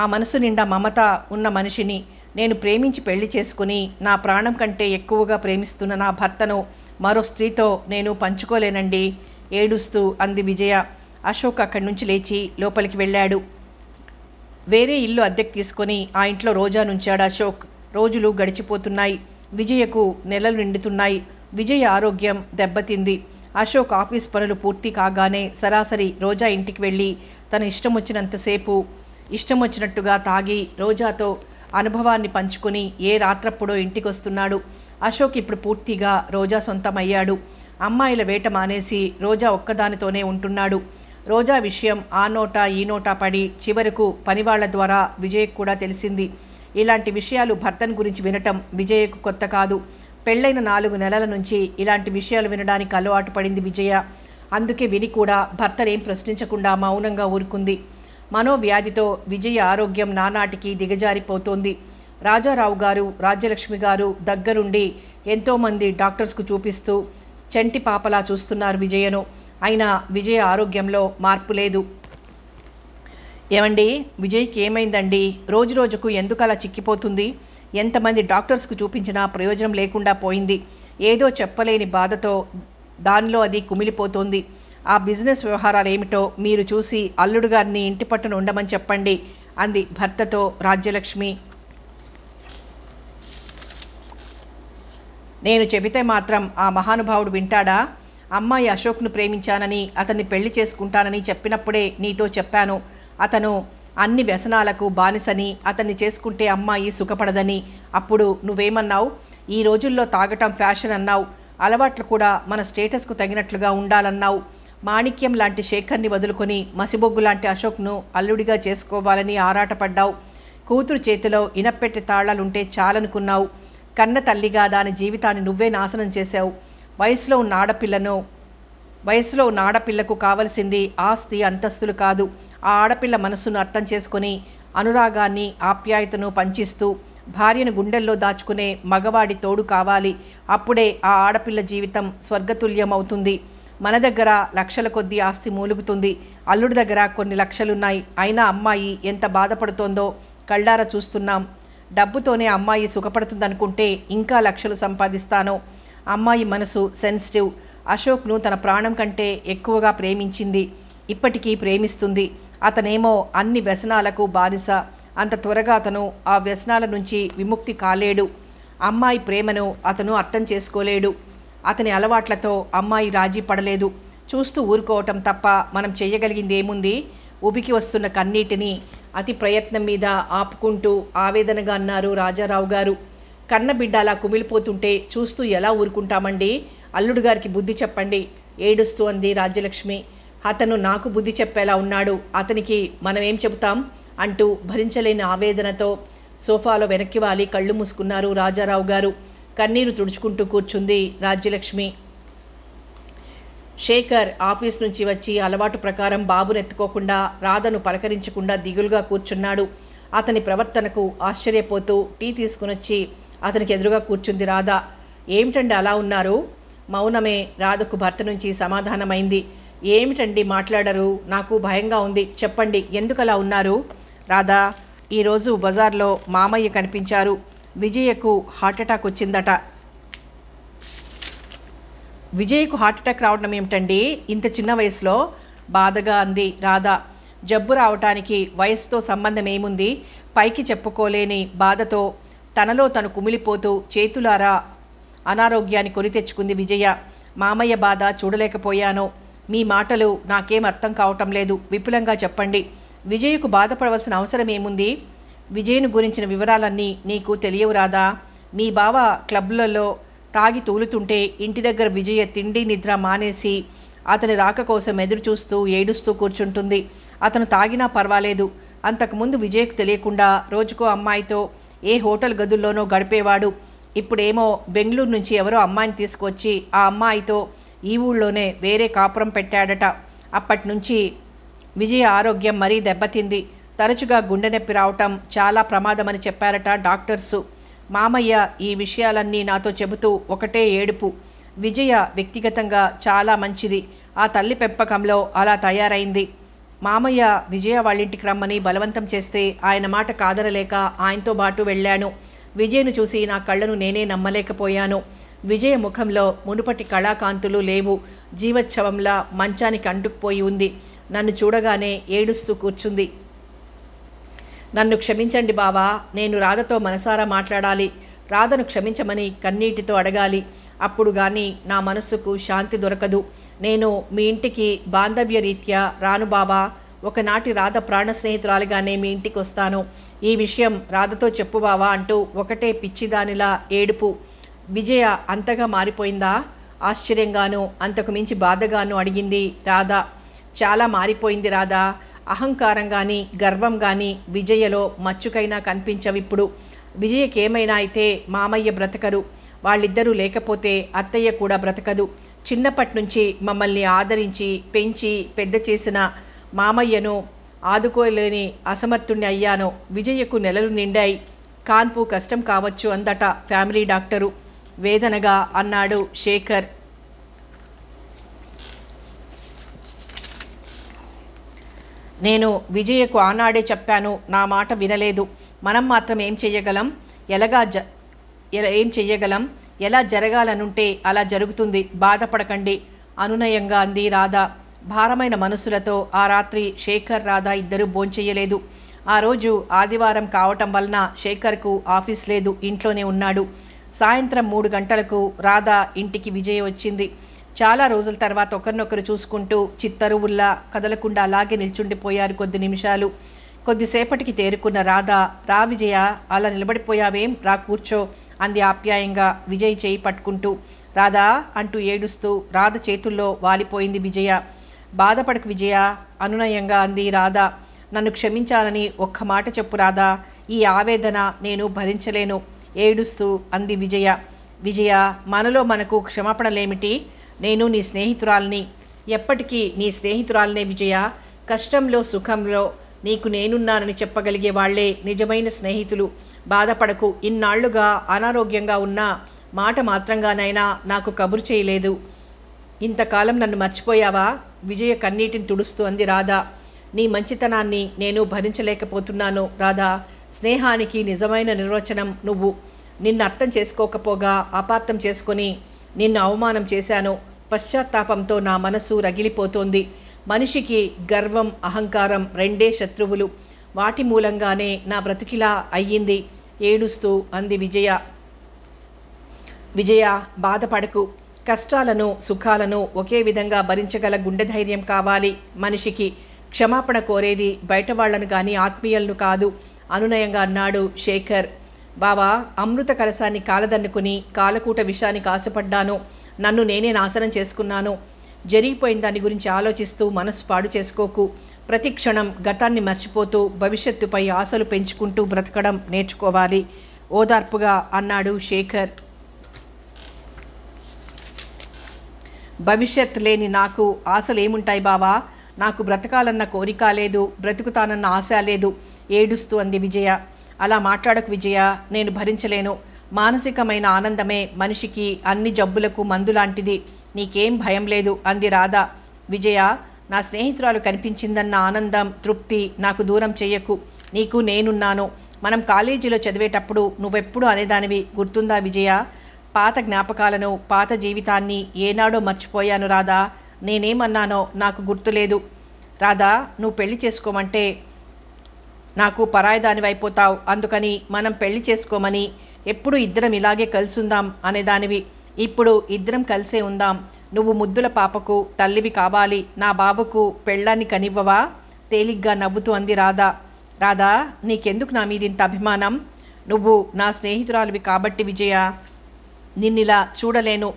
ఆ మనసు నిండా మమత ఉన్న మనిషిని. నేను ప్రేమించి పెళ్లి చేసుకుని నా ప్రాణం కంటే ఎక్కువగా ప్రేమిస్తున్న నా భర్తను మరో స్త్రీతో నేను పంచుకోలేనండి, ఏడుస్తూ అంది విజయ. అశోక్ అక్కడి నుంచి లేచి లోపలికి వెళ్ళాడు. వేరే ఇల్లు అద్దెకు తీసుకొని ఆ ఇంట్లో రోజా నుంచాడు అశోక్. రోజులు గడిచిపోతున్నాయి. విజయకు నెలలు నిండుతున్నాయి. విజయ్ ఆరోగ్యం దెబ్బతింది. అశోక్ ఆఫీస్ పనులు పూర్తి కాగానే సరాసరి రోజా ఇంటికి వెళ్ళి తన ఇష్టం వచ్చినంతసేపు ఇష్టం వచ్చినట్టుగా తాగి రోజాతో అనుభవాన్ని పంచుకొని ఏ రాత్రప్పుడో ఇంటికొస్తున్నాడు. అశోక్ ఇప్పుడు పూర్తిగా రోజా సొంతమయ్యాడు. అమ్మాయిల వేట మానేసి రోజా ఒక్కదానితోనే ఉంటున్నాడు. రోజా విషయం ఆ నోటా ఈ నోటా పడి చివరకు పనివాళ్ల ద్వారా విజయ్కు కూడా తెలిసింది. ఇలాంటి విషయాలు భర్తను గురించి వినటం విజయకు కొత్త కాదు. పెళ్ళైన 4 నెలల నుంచి ఇలాంటి విషయాలు వినడానికి అలవాటు పడింది విజయ. అందుకే విని కూడా భర్తనేం ప్రశ్నించకుండా మౌనంగా ఊరుకుంది. మనోవ్యాధితో విజయ ఆరోగ్యం నానాటికి దిగజారిపోతోంది. రాజారావు గారు, రాజ్యలక్ష్మి గారు దగ్గరుండి ఎంతోమంది డాక్టర్స్కు చూపిస్తూ చంటి పాపలా చూస్తున్నారు విజయను. అయినా విజయ ఆరోగ్యంలో మార్పు లేదు. ఏమండి, విజయ్కి ఏమైందండి? రోజు రోజుకు ఎందుకు అలా చిక్కిపోతుంది? ఎంతమంది డాక్టర్స్కు చూపించినా ప్రయోజనం లేకుండా పోయింది. ఏదో చెప్పలేని బాధతో దానిలో అది కుమిలిపోతోంది. ఆ బిజినెస్ వ్యవహారాలు ఏమిటో మీరు చూసి అల్లుడు గారిని ఇంటి పట్టున ఉండమని చెప్పండి అంది భర్తతో రాజ్యలక్ష్మి. నేను చెబితే మాత్రం ఆ మహానుభావుడు వింటాడా? అమ్మాయి అశోక్ను ప్రేమించానని అతన్ని పెళ్లి చేసుకుంటానని చెప్పినప్పుడే నీతో చెప్పాను. అతను అన్ని వ్యసనాలకు బానిసని, అతన్ని చేసుకుంటే అమ్మాయి సుఖపడదని. అప్పుడు నువ్వేమన్నావు? ఈ రోజుల్లో తాగటం ఫ్యాషన్ అన్నావు. అలవాట్లు కూడా మన స్టేటస్కు తగినట్లుగా ఉండాలన్నావు. మాణిక్యం లాంటి శేఖర్ని వదులుకొని మసిబొగ్గు లాంటి అశోక్ను అల్లుడిగా చేసుకోవాలని ఆరాటపడ్డావు. కూతురు చేతిలో ఇనప్పెట్టె తాళాలుంటే చాలనుకున్నావు. కన్న తల్లిగా దాని జీవితాన్ని నువ్వే నాశనం చేశావు. వయసులో ఉన్న ఆడపిల్లకు కావలసింది ఆస్తి అంతస్తులు కాదు. ఆ ఆడపిల్ల మనస్సును అర్థం చేసుకొని అనురాగాన్ని ఆప్యాయతను పంచిస్తూ భార్యను గుండెల్లో దాచుకునే మగవాడి తోడు కావాలి. అప్పుడే ఆ ఆడపిల్ల జీవితం స్వర్గతుల్యం అవుతుంది. మన దగ్గర లక్షల కొద్దీ ఆస్తి మూలుగుతుంది. అల్లుడి దగ్గర కొన్ని లక్షలున్నాయి. అయినా అమ్మాయి ఎంత బాధపడుతోందో కళ్ళారా చూస్తున్నాం. డబ్బుతోనే అమ్మాయి సుఖపడుతుందనుకుంటే ఇంకా లక్షలు సంపాదిస్తాను. అమ్మాయి మనసు సెన్సిటివ్. అశోక్ను తన ప్రాణం కంటే ఎక్కువగా ప్రేమించింది. ఇప్పటికీ ప్రేమిస్తుంది. అతనేమో అన్ని వ్యసనాలకు బానిస. అంత త్వరగా అతను ఆ వ్యసనాల నుంచి విముక్తి కాలేడు. అమ్మాయి ప్రేమను అతను అర్థం చేసుకోలేడు. అతని అలవాట్లతో అమ్మాయి రాజీ పడలేదు. చూస్తూ ఊరుకోవటం తప్ప మనం చెయ్యగలిగింది ఏముంది? ఉబికి వస్తున్న కన్నీటిని అతి ప్రయత్నం మీద ఆపుకుంటూ ఆవేదనగా అన్నారు రాజారావు గారు. కన్నబిడ్డ అలా కుమిలిపోతుంటే చూస్తూ ఎలా ఊరుకుంటామండి? అల్లుడు గారికి బుద్ధి చెప్పండి ఏడుస్తూ అంది రాజ్యలక్ష్మి. అతను నాకు బుద్ధి చెప్పేలా ఉన్నాడు, అతనికి మనం ఏం చెబుతాం అంటూ భరించలేని ఆవేదనతో సోఫాలో వెనక్కి వాలి కళ్ళు మూసుకున్నారు రాజారావు గారు. కన్నీరు తుడుచుకుంటూ కూర్చుంది రాజ్యలక్ష్మి. శేఖర్ ఆఫీస్ నుంచి వచ్చి అలవాటు ప్రకారం బాబును ఎత్తుకోకుండా రాధను పలకరించకుండా దిగులుగా కూర్చున్నాడు. అతని ప్రవర్తనకు ఆశ్చర్యపోతూ టీ తీసుకునొచ్చి అతనికి ఎదురుగా కూర్చుంది రాధ. ఏమిటండి అలా ఉన్నారు? మౌనమే రాధకు భర్త నుంచి సమాధానమైంది. ఏమిటండి మాట్లాడరు? నాకు భయంగా ఉంది, చెప్పండి ఎందుకు అలా ఉన్నారు? రాధా, ఈరోజు బజార్లో మామయ్య కనిపించారు. విజయకు హార్ట్అటాక్ వచ్చిందట. విజయ్కు హార్ట్అటాక్ రావడం ఏమిటండి ఇంత చిన్న వయసులో? బాధగా అంది రాధ. జబ్బు రావటానికి వయసుతో సంబంధం ఏముంది? పైకి చెప్పుకోలేని బాధతో తనలో తను కుమిలిపోతూ చేతులారా అనారోగ్యాన్ని కొని తెచ్చుకుంది విజయ. మామయ్య బాధ చూడలేకపోయాను. మీ మాటలు నాకేం అర్థం కావటం లేదు, విపులంగా చెప్పండి. విజయ్కు బాధపడవలసిన అవసరం ఏముంది? విజయ్ను గురించిన వివరాలన్నీ నీకు తెలియవు రాదా? మీ బావ క్లబ్లలో తాగి తూలుతుంటే ఇంటి దగ్గర విజయ తిండి నిద్ర మానేసి అతని రాక కోసం ఎదురు చూస్తూ ఏడుస్తూ కూర్చుంటుంది. అతను తాగినా పర్వాలేదు. అంతకుముందు విజయ్కు తెలియకుండా రోజుకో అమ్మాయితో ఏ హోటల్ గదుల్లోనో గడిపేవాడు. ఇప్పుడేమో బెంగళూరు నుంచి ఎవరో అమ్మాయిని తీసుకొచ్చి ఆ అమ్మాయితో ఈ ఊళ్ళోనే వేరే కాపురం పెట్టాడట. అప్పటి నుంచి విజయ ఆరోగ్యం మరీ దెబ్బతింది. తరచుగా గుండె నొప్పి రావటం చాలా ప్రమాదమని చెప్పారట డాక్టర్సు. మామయ్య ఈ విషయాలన్నీ నాతో చెబుతూ ఒకటే ఏడుపు. విజయ వ్యక్తిగతంగా చాలా మంచిది. ఆ తల్లి పెంపకంలో అలా తయారైంది. మామయ్య విజయ వాళ్ళింటికి రమ్మని బలవంతం చేస్తే ఆయన మాట కాదనలేక ఆయనతో పాటు వెళ్ళాను. విజయను చూసి నా కళ్ళను నేనే నమ్మలేకపోయాను. విజయ ముఖంలో మునుపటి కళాకాంతులు లేవు. జీవోత్సవంలా మంచానికి అంటుకుపోయి ఉంది. నన్ను చూడగానే ఏడుస్తూ కూర్చుంది. నన్ను క్షమించండి బావా, నేను రాధతో మనసారా మాట్లాడాలి. రాధను క్షమించమని కన్నీటితో అడగాలి. అప్పుడు కానీ నా మనస్సుకు శాంతి దొరకదు. నేను మీ ఇంటికి బాంధవ్య రీత్యా రాను బావా. ఒకనాటి రాధ ప్రాణ స్నేహితురాలిగానే మీ ఇంటికి వస్తాను. ఈ విషయం రాధతో చెప్పు బావా అంటూ ఒకటే పిచ్చిదానిలా ఏడుపు. విజయ అంతగా మారిపోయిందా? ఆశ్చర్యంగానూ అంతకు మించి బాధగానూ అడిగింది రాధ. చాలా మారిపోయింది రాధా. అహంకారం కానీ గర్వం కానీ విజయలో మచ్చుకైనా కనిపించవిప్పుడు. విజయకేమైనా అయితే మామయ్య బ్రతకరు. వాళ్ళిద్దరూ లేకపోతే అత్తయ్య కూడా బ్రతకదు. చిన్నప్పటి నుంచి మమ్మల్ని ఆదరించి పెంచి పెద్ద చేసిన మామయ్యను ఆదుకోలేని అసమర్థుణ్ణి అయ్యాను. విజయకు నెలలు నిండాయి. కాన్పు కష్టం కావచ్చు అందట ఫ్యామిలీ డాక్టరు వేదనగా అన్నాడు శేఖర్. నేను విజయకు ఆనాడే చెప్పాను, నా మాట వినలేదు. మనం మాత్రం ఏం చెయ్యగలం? ఏం చెయ్యగలం? ఎలా జరగాలనుంటే అలా జరుగుతుంది. బాధపడకండి అనునయంగా అంది రాధ. భారమైన మనసులతో ఆ రాత్రి శేఖర్ రాధ ఇద్దరూ భోంచెయ్యలేదు. ఆ రోజు ఆదివారం కావటం వలన శేఖర్కు ఆఫీస్ లేదు, ఇంట్లోనే ఉన్నాడు. సాయంత్రం 3 గంటలకు రాధ ఇంటికి విజయ వచ్చింది. చాలా రోజుల తర్వాత ఒకరినొకరు చూసుకుంటూ చిత్తరువుల్లా కదలకుండా అలాగే నిల్చుండిపోయారు కొద్ది నిమిషాలు. కొద్దిసేపటికి తేరుకున్న రాధ, రా విజయ, అలా నిలబడిపోయావేం, రా కూర్చో అంది ఆప్యాయంగా విజయ్ చేయి పట్టుకుంటూ. రాధా అంటూ ఏడుస్తూ రాధ చేతుల్లో వాలిపోయింది విజయ. బాధపడకు విజయ అనునయంగా అంది రాధ. నన్ను క్షమించాలని ఒక్క మాట చెప్పు రాధా, ఈ ఆవేదన నేను భరించలేను ఏడుస్తూ అంది విజయ. విజయ, మనలో మనకు క్షమాపణలేమిటి? నేను నీ స్నేహితురాల్ని, ఎప్పటికీ నీ స్నేహితురాలనే విజయ. కష్టంలో సుఖంలో నీకు నేనున్నానని చెప్పగలిగే వాళ్లే నిజమైన స్నేహితులు. బాధపడకు. ఇన్నాళ్లుగా అనారోగ్యంగా ఉన్న మాట మాత్రంగానైనా నాకు కబురు చేయలేదు. ఇంతకాలం నన్ను మర్చిపోయావా? విజయ కన్నీటిని తుడుస్తూ అంది రాధ. నీ మంచితనాన్ని నేను భరించలేకపోతున్నాను రాధా. స్నేహానికి నిజమైన నిర్వచనం నువ్వు. నిన్ను అర్థం చేసుకోకపోగా అపార్థం చేసుకొని నిన్ను అవమానం చేశాను. పశ్చాత్తాపంతో నా మనసు రగిలిపోతోంది. మనిషికి గర్వం అహంకారం రెండే శత్రువులు. వాటి మూలంగానే నా బ్రతుకిలా అయ్యింది ఏడుస్తూ అంది విజయ. విజయ, బాధపడకు. కష్టాలను సుఖాలను ఒకే విధంగా భరించగల గుండె ధైర్యం కావాలి మనిషికి. క్షమాపణ కోరేది బయట వాళ్లను కానీ ఆత్మీయులను కాదు అనునయంగా అన్నాడు శేఖర్. బావా, అమృత కలశాన్ని కాలదన్నుకుని కాలకూట విషానికి ఆశపడ్డాను. నన్ను నేనే నాశనం చేసుకున్నాను. జరిగిపోయిన దాని గురించి ఆలోచిస్తూ మనసు పాడు చేసుకోకు. ప్రతి క్షణం గతాన్ని మర్చిపోతూ భవిష్యత్తుపై ఆశలు పెంచుకుంటూ బ్రతకడం నేర్చుకోవాలి ఓదార్పుగా అన్నాడు శేఖర్. భవిష్యత్ లేని నాకు ఆశలేముంటాయి బావా? నాకు బ్రతకాలన్న కోరిక లేదు, బ్రతుకుతానన్న ఆశ లేదు ఏడుస్తూ అంది విజయ. అలా మాట్లాడకు విజయ, నేను భరించలేను. మానసికమైన ఆనందమే మనిషికి అన్ని జబ్బులకు మందులాంటిది. నీకేం భయం లేదు అంది రాధ. విజయ, నా స్నేహితురాలు కనిపించిందన్న ఆనందం తృప్తి నాకు దూరం చెయ్యకు. నీకు నేనున్నాను. మనం కాలేజీలో చదివేటప్పుడు నువ్వెప్పుడు అనేదానివి గుర్తుందా విజయ? పాత జ్ఞాపకాలను పాత జీవితాన్ని ఏనాడో మర్చిపోయాను రాధా. నేనేమన్నానో నాకు గుర్తులేదు రాధా. నువ్వు పెళ్లి చేసుకోమంటే నాకు పరాయిదానివైపోతావు, అందుకని మనం పెళ్లి చేసుకోమని ఎప్పుడు ఇద్దరం ఇలాగే కలిసుందాం అనేదానివి. ఇప్పుడు ఇద్దరం కలిసే ఉందాం. నువ్వు ముద్దుల పాపకు తల్లివి కావాలి. నా బాబుకు పెళ్ళాన్ని కనివ్వవా? తేలిగ్గా నవ్వుతూ అంది రాధ. రాధా, నీకెందుకు నా మీద ఇంత అభిమానం? నువ్వు నా స్నేహితురాలివి కాబట్టి విజయ, నిన్నిలా చూడలేను.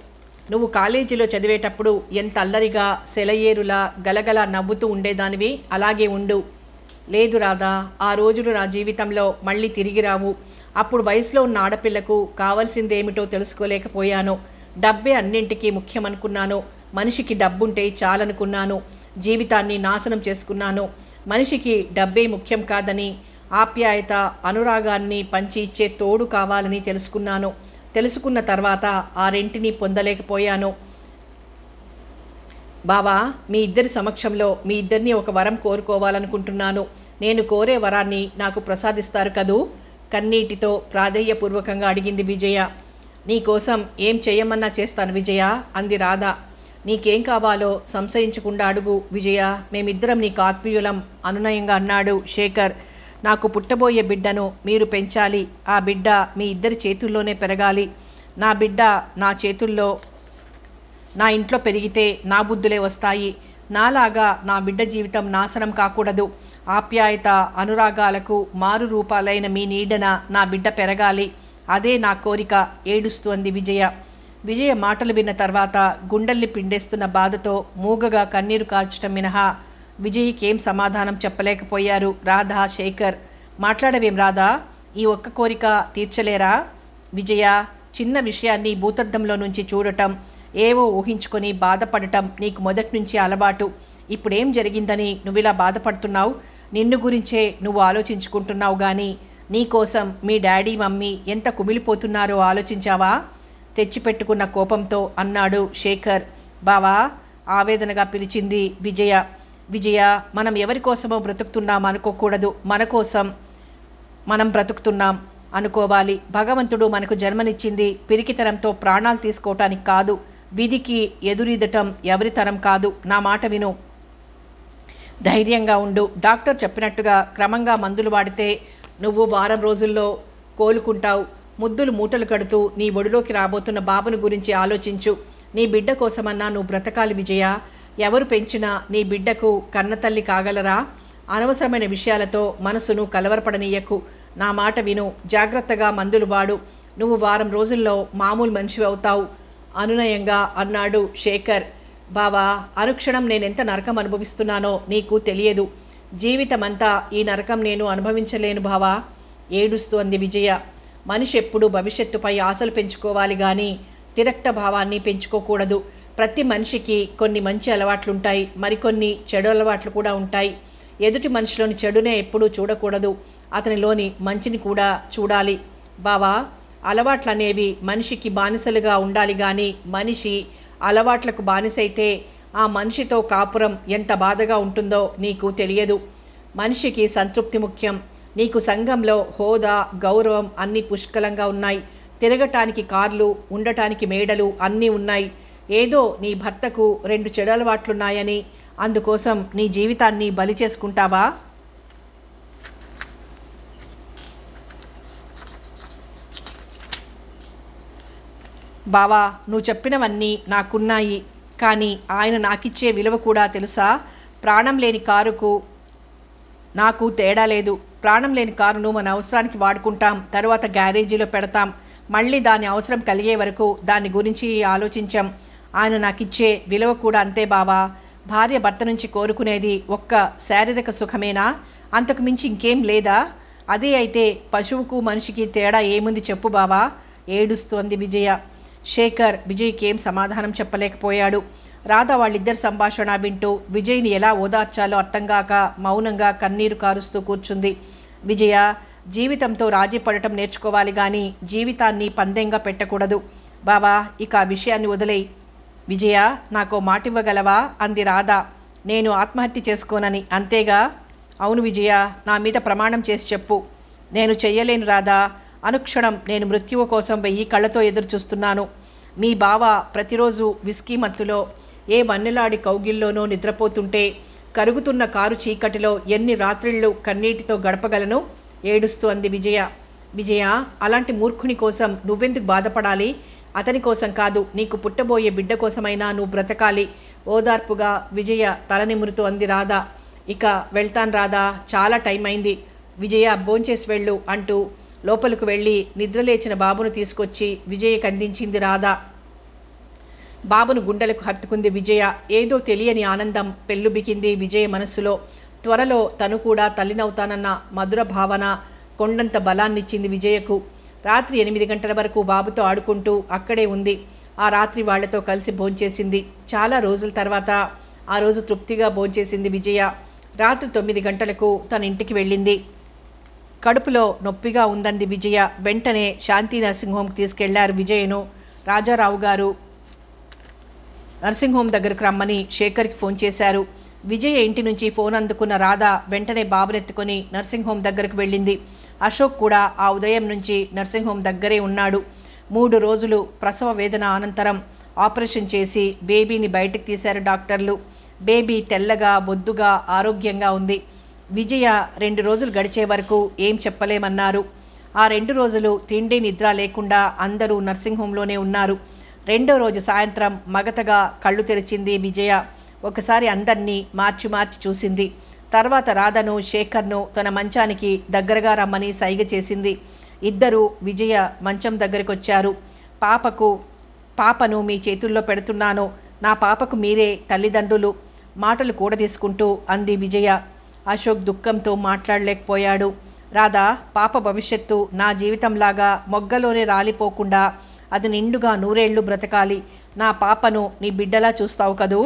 నువ్వు కాలేజీలో చదివేటప్పుడు ఎంత అల్లరిగా సెలయేరులా గలగల నవ్వుతూ ఉండేదానివి, అలాగే ఉండు. లేదు రాధా, ఆ రోజులు నా జీవితంలో మళ్ళీ తిరిగి రావు. అప్పుడు వయసులో ఉన్న ఆడపిల్లకు కావాల్సిందేమిటో తెలుసుకోలేకపోయాను. డబ్బే అన్నింటికీ ముఖ్యమనుకున్నాను. మనిషికి డబ్బుంటే చాలనుకున్నాను. జీవితాన్ని నాశనం చేసుకున్నాను. మనిషికి డబ్బే ముఖ్యం కాదని, ఆప్యాయత అనురాగాన్ని పంచి ఇచ్చే తోడు కావాలని తెలుసుకున్నాను. తెలుసుకున్న తర్వాత ఆ రెంటిని పొందలేకపోయాను. బావా, మీ ఇద్దరి సమక్షంలో మీ ఇద్దరిని ఒక వరం కోరుకోవాలనుకుంటున్నాను. నేను కోరే వరాన్ని నాకు ప్రసాదిస్తారు కదూ? కన్నీటితో ప్రాధేయపూర్వకంగా అడిగింది విజయ. నీకోసం ఏం చేయమన్నా చేస్తాను విజయ అంది రాధ. నీకేం కావాలో సంశయించకుండా అడుగు విజయ, మేమిద్దరం నీకు ఆత్మీయులం అనునయంగా అన్నాడు శేఖర్. నాకు పుట్టబోయే బిడ్డను మీరు పెంచాలి. ఆ బిడ్డ మీ ఇద్దరి చేతుల్లోనే పెరగాలి. నా బిడ్డ నా చేతుల్లో నా ఇంట్లో పెరిగితే నా బుద్ధులే వస్తాయి. నాలాగా నా బిడ్డ జీవితం నాశనం కాకూడదు. ఆప్యాయత అనురాగాలకు మారు రూపాలైన మీ నీడన నా బిడ్డ పెరగాలి. అదే నా కోరిక ఏడుస్తూ అంది విజయ. విజయ మాటలు విన్న తర్వాత గుండెల్ని పిండేస్తున్న బాధతో మూగగా కన్నీరు కార్చడం మినహా విజయ్కేం సమాధానం చెప్పలేకపోయారు రాధా, శేఖర్. మాట్లాడవేం రాధా, ఈ ఒక్క కోరిక తీర్చలేరా? విజయ, చిన్న విషయాన్ని భూతద్దంలో నుంచి చూడటం, ఏవో ఊహించుకొని బాధపడటం నీకు మొదటి నుంచి అలవాటు. ఇప్పుడేం జరిగిందని నువ్విలా బాధపడుతున్నావు? నిన్ను గురించే నువ్వు ఆలోచించుకుంటున్నావు కానీ నీకోసం మీ డాడీ మమ్మీ ఎంత కుమిలిపోతున్నారో ఆలోచించావా? తెచ్చిపెట్టుకున్న కోపంతో అన్నాడు శేఖర్. బావా, ఆవేదనగా పిలిచింది విజయ. విజయ, మనం ఎవరి కోసమో బ్రతుకుతున్నాం అనుకోకూడదు. మన కోసం మనం బ్రతుకుతున్నాం అనుకోవాలి. భగవంతుడు మనకు జన్మనిచ్చింది పిరికితనంతో ప్రాణాలు తీసుకోవటానికి కాదు. విధికి ఎదురీదటం ఎవరి తరం కాదు. నా మాట విను, ధైర్యంగా ఉండు. డాక్టర్ చెప్పినట్టుగా క్రమంగా మందులు వాడితే నువ్వు వారం రోజుల్లో కోలుకుంటావు. ముద్దులు మూటలు కడుతూ నీ ఒడిలోకి రాబోతున్న బాబుని గురించి ఆలోచించు. నీ బిడ్డ కోసమన్నా నువ్వు బ్రతకాలి విజయ. ఎవరు పెంచినా నీ బిడ్డకు కన్నతల్లి కాగలరా? అనవసరమైన విషయాలతో మనసును కలవరపడనీయకు. నా మాట విను, జాగ్రత్తగా మందులు వాడు. నువ్వు వారం రోజుల్లో మామూలు మనిషివి అవుతావు అనునయంగా అన్నాడు శేఖర్. బావా, అనుక్షణం నేనెంత నరకం అనుభవిస్తున్నానో నీకు తెలియదు. జీవితమంతా ఈ నరకం నేను అనుభవించలేను బావా, ఏడుస్తూ అంది విజయ. మనిషి ఎప్పుడూ భవిష్యత్తుపై ఆశలు పెంచుకోవాలి కానీ తిరక్త భావాన్ని పెంచుకోకూడదు. ప్రతి మనిషికి కొన్ని మంచి అలవాట్లుంటాయి, మరికొన్ని చెడు అలవాట్లు కూడా ఉంటాయి. ఎదుటి మనిషిలోని చెడునే ఎప్పుడూ చూడకూడదు, అతనిలోని మంచిని కూడా చూడాలి. బావా, అలవాట్లు అనేవి మనిషికి బానిసలుగా ఉండాలి కానీ మనిషి అలవాట్లకు బానిసైతే ఆ మనిషితో కాపురం ఎంత బాధగా ఉంటుందో నీకు తెలియదు. మనిషికి సంతృప్తి ముఖ్యం. నీకు సంఘంలో హోదా, గౌరవం అన్నీ పుష్కలంగా ఉన్నాయి. తిరగటానికి కార్లు, ఉండటానికి మేడలు అన్నీ ఉన్నాయి. ఏదో నీ భర్తకు 2 చెడు అలవాట్లున్నాయని అందుకోసం నీ జీవితాన్ని బలి చేసుకుంటావా? బావా, నువ్వు చెప్పినవన్నీ నాకున్నాయి కానీ ఆయన నాకిచ్చే విలువ కూడా తెలుసా? ప్రాణం లేని కారుకు నాకు తేడా లేదు. ప్రాణం లేని కారును మన అవసరానికి వాడుకుంటాం, తర్వాత గ్యారేజీలో పెడతాం. మళ్ళీ దాని అవసరం కలిగే వరకు దాని గురించి ఆలోచించాం. ఆయన నాకిచ్చే విలువ కూడా అంతే బావా. భార్య భర్త నుంచి కోరుకునేది ఒక్క శారీరక సుఖమేనా? అంతకు మించి ఇంకేం లేదా? అదే అయితే పశువుకు మనిషికి తేడా ఏముంది చెప్పు బావా, ఏడుస్తోంది విజయ. శేఖర్ విజయ్కి ఏం సమాధానం చెప్పలేకపోయాడు. రాధ వాళ్ళిద్దరి సంభాషణ వింటూ విజయ్ని ఎలా ఓదార్చాలో అర్థంగాక మౌనంగా కన్నీరు కారుస్తూ కూర్చుంది. విజయ, జీవితంతో రాజీ పడటం నేర్చుకోవాలి కానీ జీవితాన్ని పందెంగా పెట్టకూడదు. బావా, ఇక ఆ విషయాన్ని వదిలేయి. విజయ, నాకో మాట ఇవ్వగలవా? అంది రాధ. నేను ఆత్మహత్య చేసుకోనని, అంతేగా? అవును విజయ, నా మీద ప్రమాణం చేసి చెప్పు. నేను చెయ్యలేను రాధా. అనుక్షణం నేను మృత్యువు కోసం 1000 కళ్ళతో ఎదురు చూస్తున్నాను. మీ బావ ప్రతిరోజు విస్కీ మత్తులో ఏ వన్నెలాడి కౌగిల్లోనో నిద్రపోతుంటే కరుగుతున్న కారు చీకటిలో ఎన్ని రాత్రిళ్ళు కన్నీటితో గడపగలను? ఏడుస్తూ అంది విజయ. విజయ, అలాంటి మూర్ఖుని కోసం నువ్వెందుకు బాధపడాలి? అతని కోసం కాదు, నీకు పుట్టబోయే బిడ్డ కోసమైనా నువ్వు బ్రతకాలి. ఓదార్పుగా విజయ తల నిమురుతూ అంది రాధ. ఇక వెళ్తాను రాధా, చాలా టైం అయింది. విజయ, భోంచేసి వెళ్ళు అంటూ లోపలికి వెళ్ళి నిద్రలేచిన బాబును తీసుకొచ్చి విజయకి అందించింది రాధ. బాబును గుండెలకు హత్తుకుంది విజయ. ఏదో తెలియని ఆనందం పెళ్ళుబికింది విజయ మనస్సులో. త్వరలో తను కూడా తల్లినవుతానన్న మధుర భావన కొండంత బలాన్నిచ్చింది విజయకు. రాత్రి 8 గంటల వరకు బాబుతో ఆడుకుంటూ అక్కడే ఉంది. ఆ రాత్రి వాళ్లతో కలిసి భోంచేసింది. చాలా రోజుల తర్వాత ఆ రోజు తృప్తిగా భోంచేసింది విజయ. రాత్రి 9 గంటలకు తన ఇంటికి వెళ్ళింది. కడుపులో నొప్పిగా ఉందంది విజయ. వెంటనే శాంతి నర్సింగ్ హోమ్కి తీసుకెళ్లారు విజయను. రాజారావు గారు నర్సింగ్ హోమ్ దగ్గరకు రమ్మని శేఖర్కి ఫోన్ చేశారు. విజయ ఇంటి నుంచి ఫోన్ అందుకున్న రాధ వెంటనే బాబునెత్తుకొని నర్సింగ్ హోమ్ దగ్గరకు వెళ్ళింది. అశోక్ కూడా ఆ ఉదయం నుంచి నర్సింగ్ హోమ్ దగ్గరే ఉన్నాడు. 3 రోజులు ప్రసవ వేదన అనంతరం ఆపరేషన్ చేసి బేబీని బయటకు తీశారు డాక్టర్లు. బేబీ తెల్లగా బొద్దుగా ఆరోగ్యంగా ఉంది. విజయ 2 రోజులు గడిచే వరకు ఏం చెప్పలేమన్నారు. ఆ 2 రోజులు తిండి నిద్ర లేకుండా అందరూ నర్సింగ్ హోంలోనే ఉన్నారు. రెండో రోజు సాయంత్రం మగతగా కళ్ళు తెరిచింది విజయ. ఒకసారి అందర్నీ మార్చి మార్చి చూసింది. తర్వాత రాధను, శేఖర్ను తన మంచానికి దగ్గరగా రమ్మని సైగ చేసింది. ఇద్దరూ విజయ మంచం దగ్గరికొచ్చారు. పాపను మీ చేతుల్లో పెడుతున్నాను. నా పాపకు మీరే తల్లిదండ్రులు. మాటలు కూడదీసుకుంటూ అంది విజయ. అశోక్ దుఃఖంతో మాట్లాడలేకపోయాడు. రాధా, పాప భవిష్యత్తు నా జీవితంలాగా మొగ్గలోనే రాలిపోకుండా అది నిండుగా 100 ఏళ్ళు బ్రతకాలి. నా పాపను నీ బిడ్డలా చూస్తావు కదూ.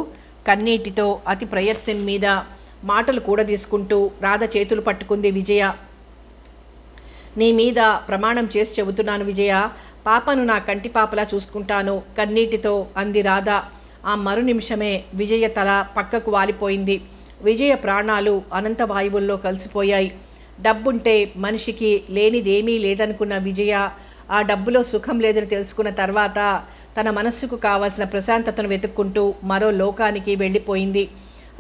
కన్నీటితో అతి ప్రయత్నం మీద మాటలు కూడదీసుకుంటూ రాధ చేతులు పట్టుకుంది విజయ. నీ మీద ప్రమాణం చేసి చెబుతున్నాను విజయ, పాపను నా కంటి పాపలా చూసుకుంటాను, కన్నీటితో అంది రాధ. ఆ మరు నిమిషమే విజయ తల పక్కకు వాలిపోయింది. విజయ ప్రాణాలు అనంత వాయువుల్లో కలిసిపోయాయి. డబ్బుంటే మనిషికి లేనిదేమీ లేదనుకున్న విజయ ఆ డబ్బులో సుఖం లేదని తెలుసుకున్న తర్వాత తన మనస్సుకు కావాల్సిన ప్రశాంతతను వెతుక్కుంటూ మరో లోకానికి వెళ్ళిపోయింది.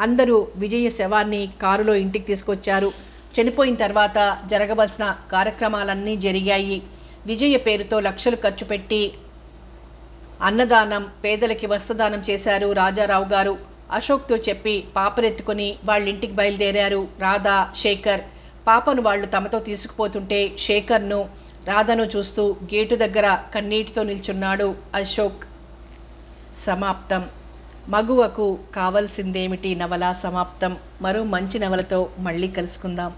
అందరూ విజయ శవాన్ని కారులో ఇంటికి తీసుకొచ్చారు. చనిపోయిన తర్వాత జరగవలసిన కార్యక్రమాలన్నీ జరిగాయి. విజయ పేరుతో లక్షలు ఖర్చు పెట్టి అన్నదానం, పేదలకి వస్త్రదానం చేశారు రాజారావు గారు. అశోక్తో చెప్పి పాపనెత్తుకొని వాళ్ళింటికి బయలుదేరారు రాధ, శేఖర్. పాపను వాళ్ళు తమతో తీసుకుపోతుంటే శేఖర్ను, రాధను చూస్తూ గేటు దగ్గర కన్నీటితో నిల్చున్నాడు అశోక్. సమాప్తం. మగువకు కావలసిందేమిటి నవల సమాప్తం. మరో మంచి నవలతో మళ్ళీ కలుసుకుందాం.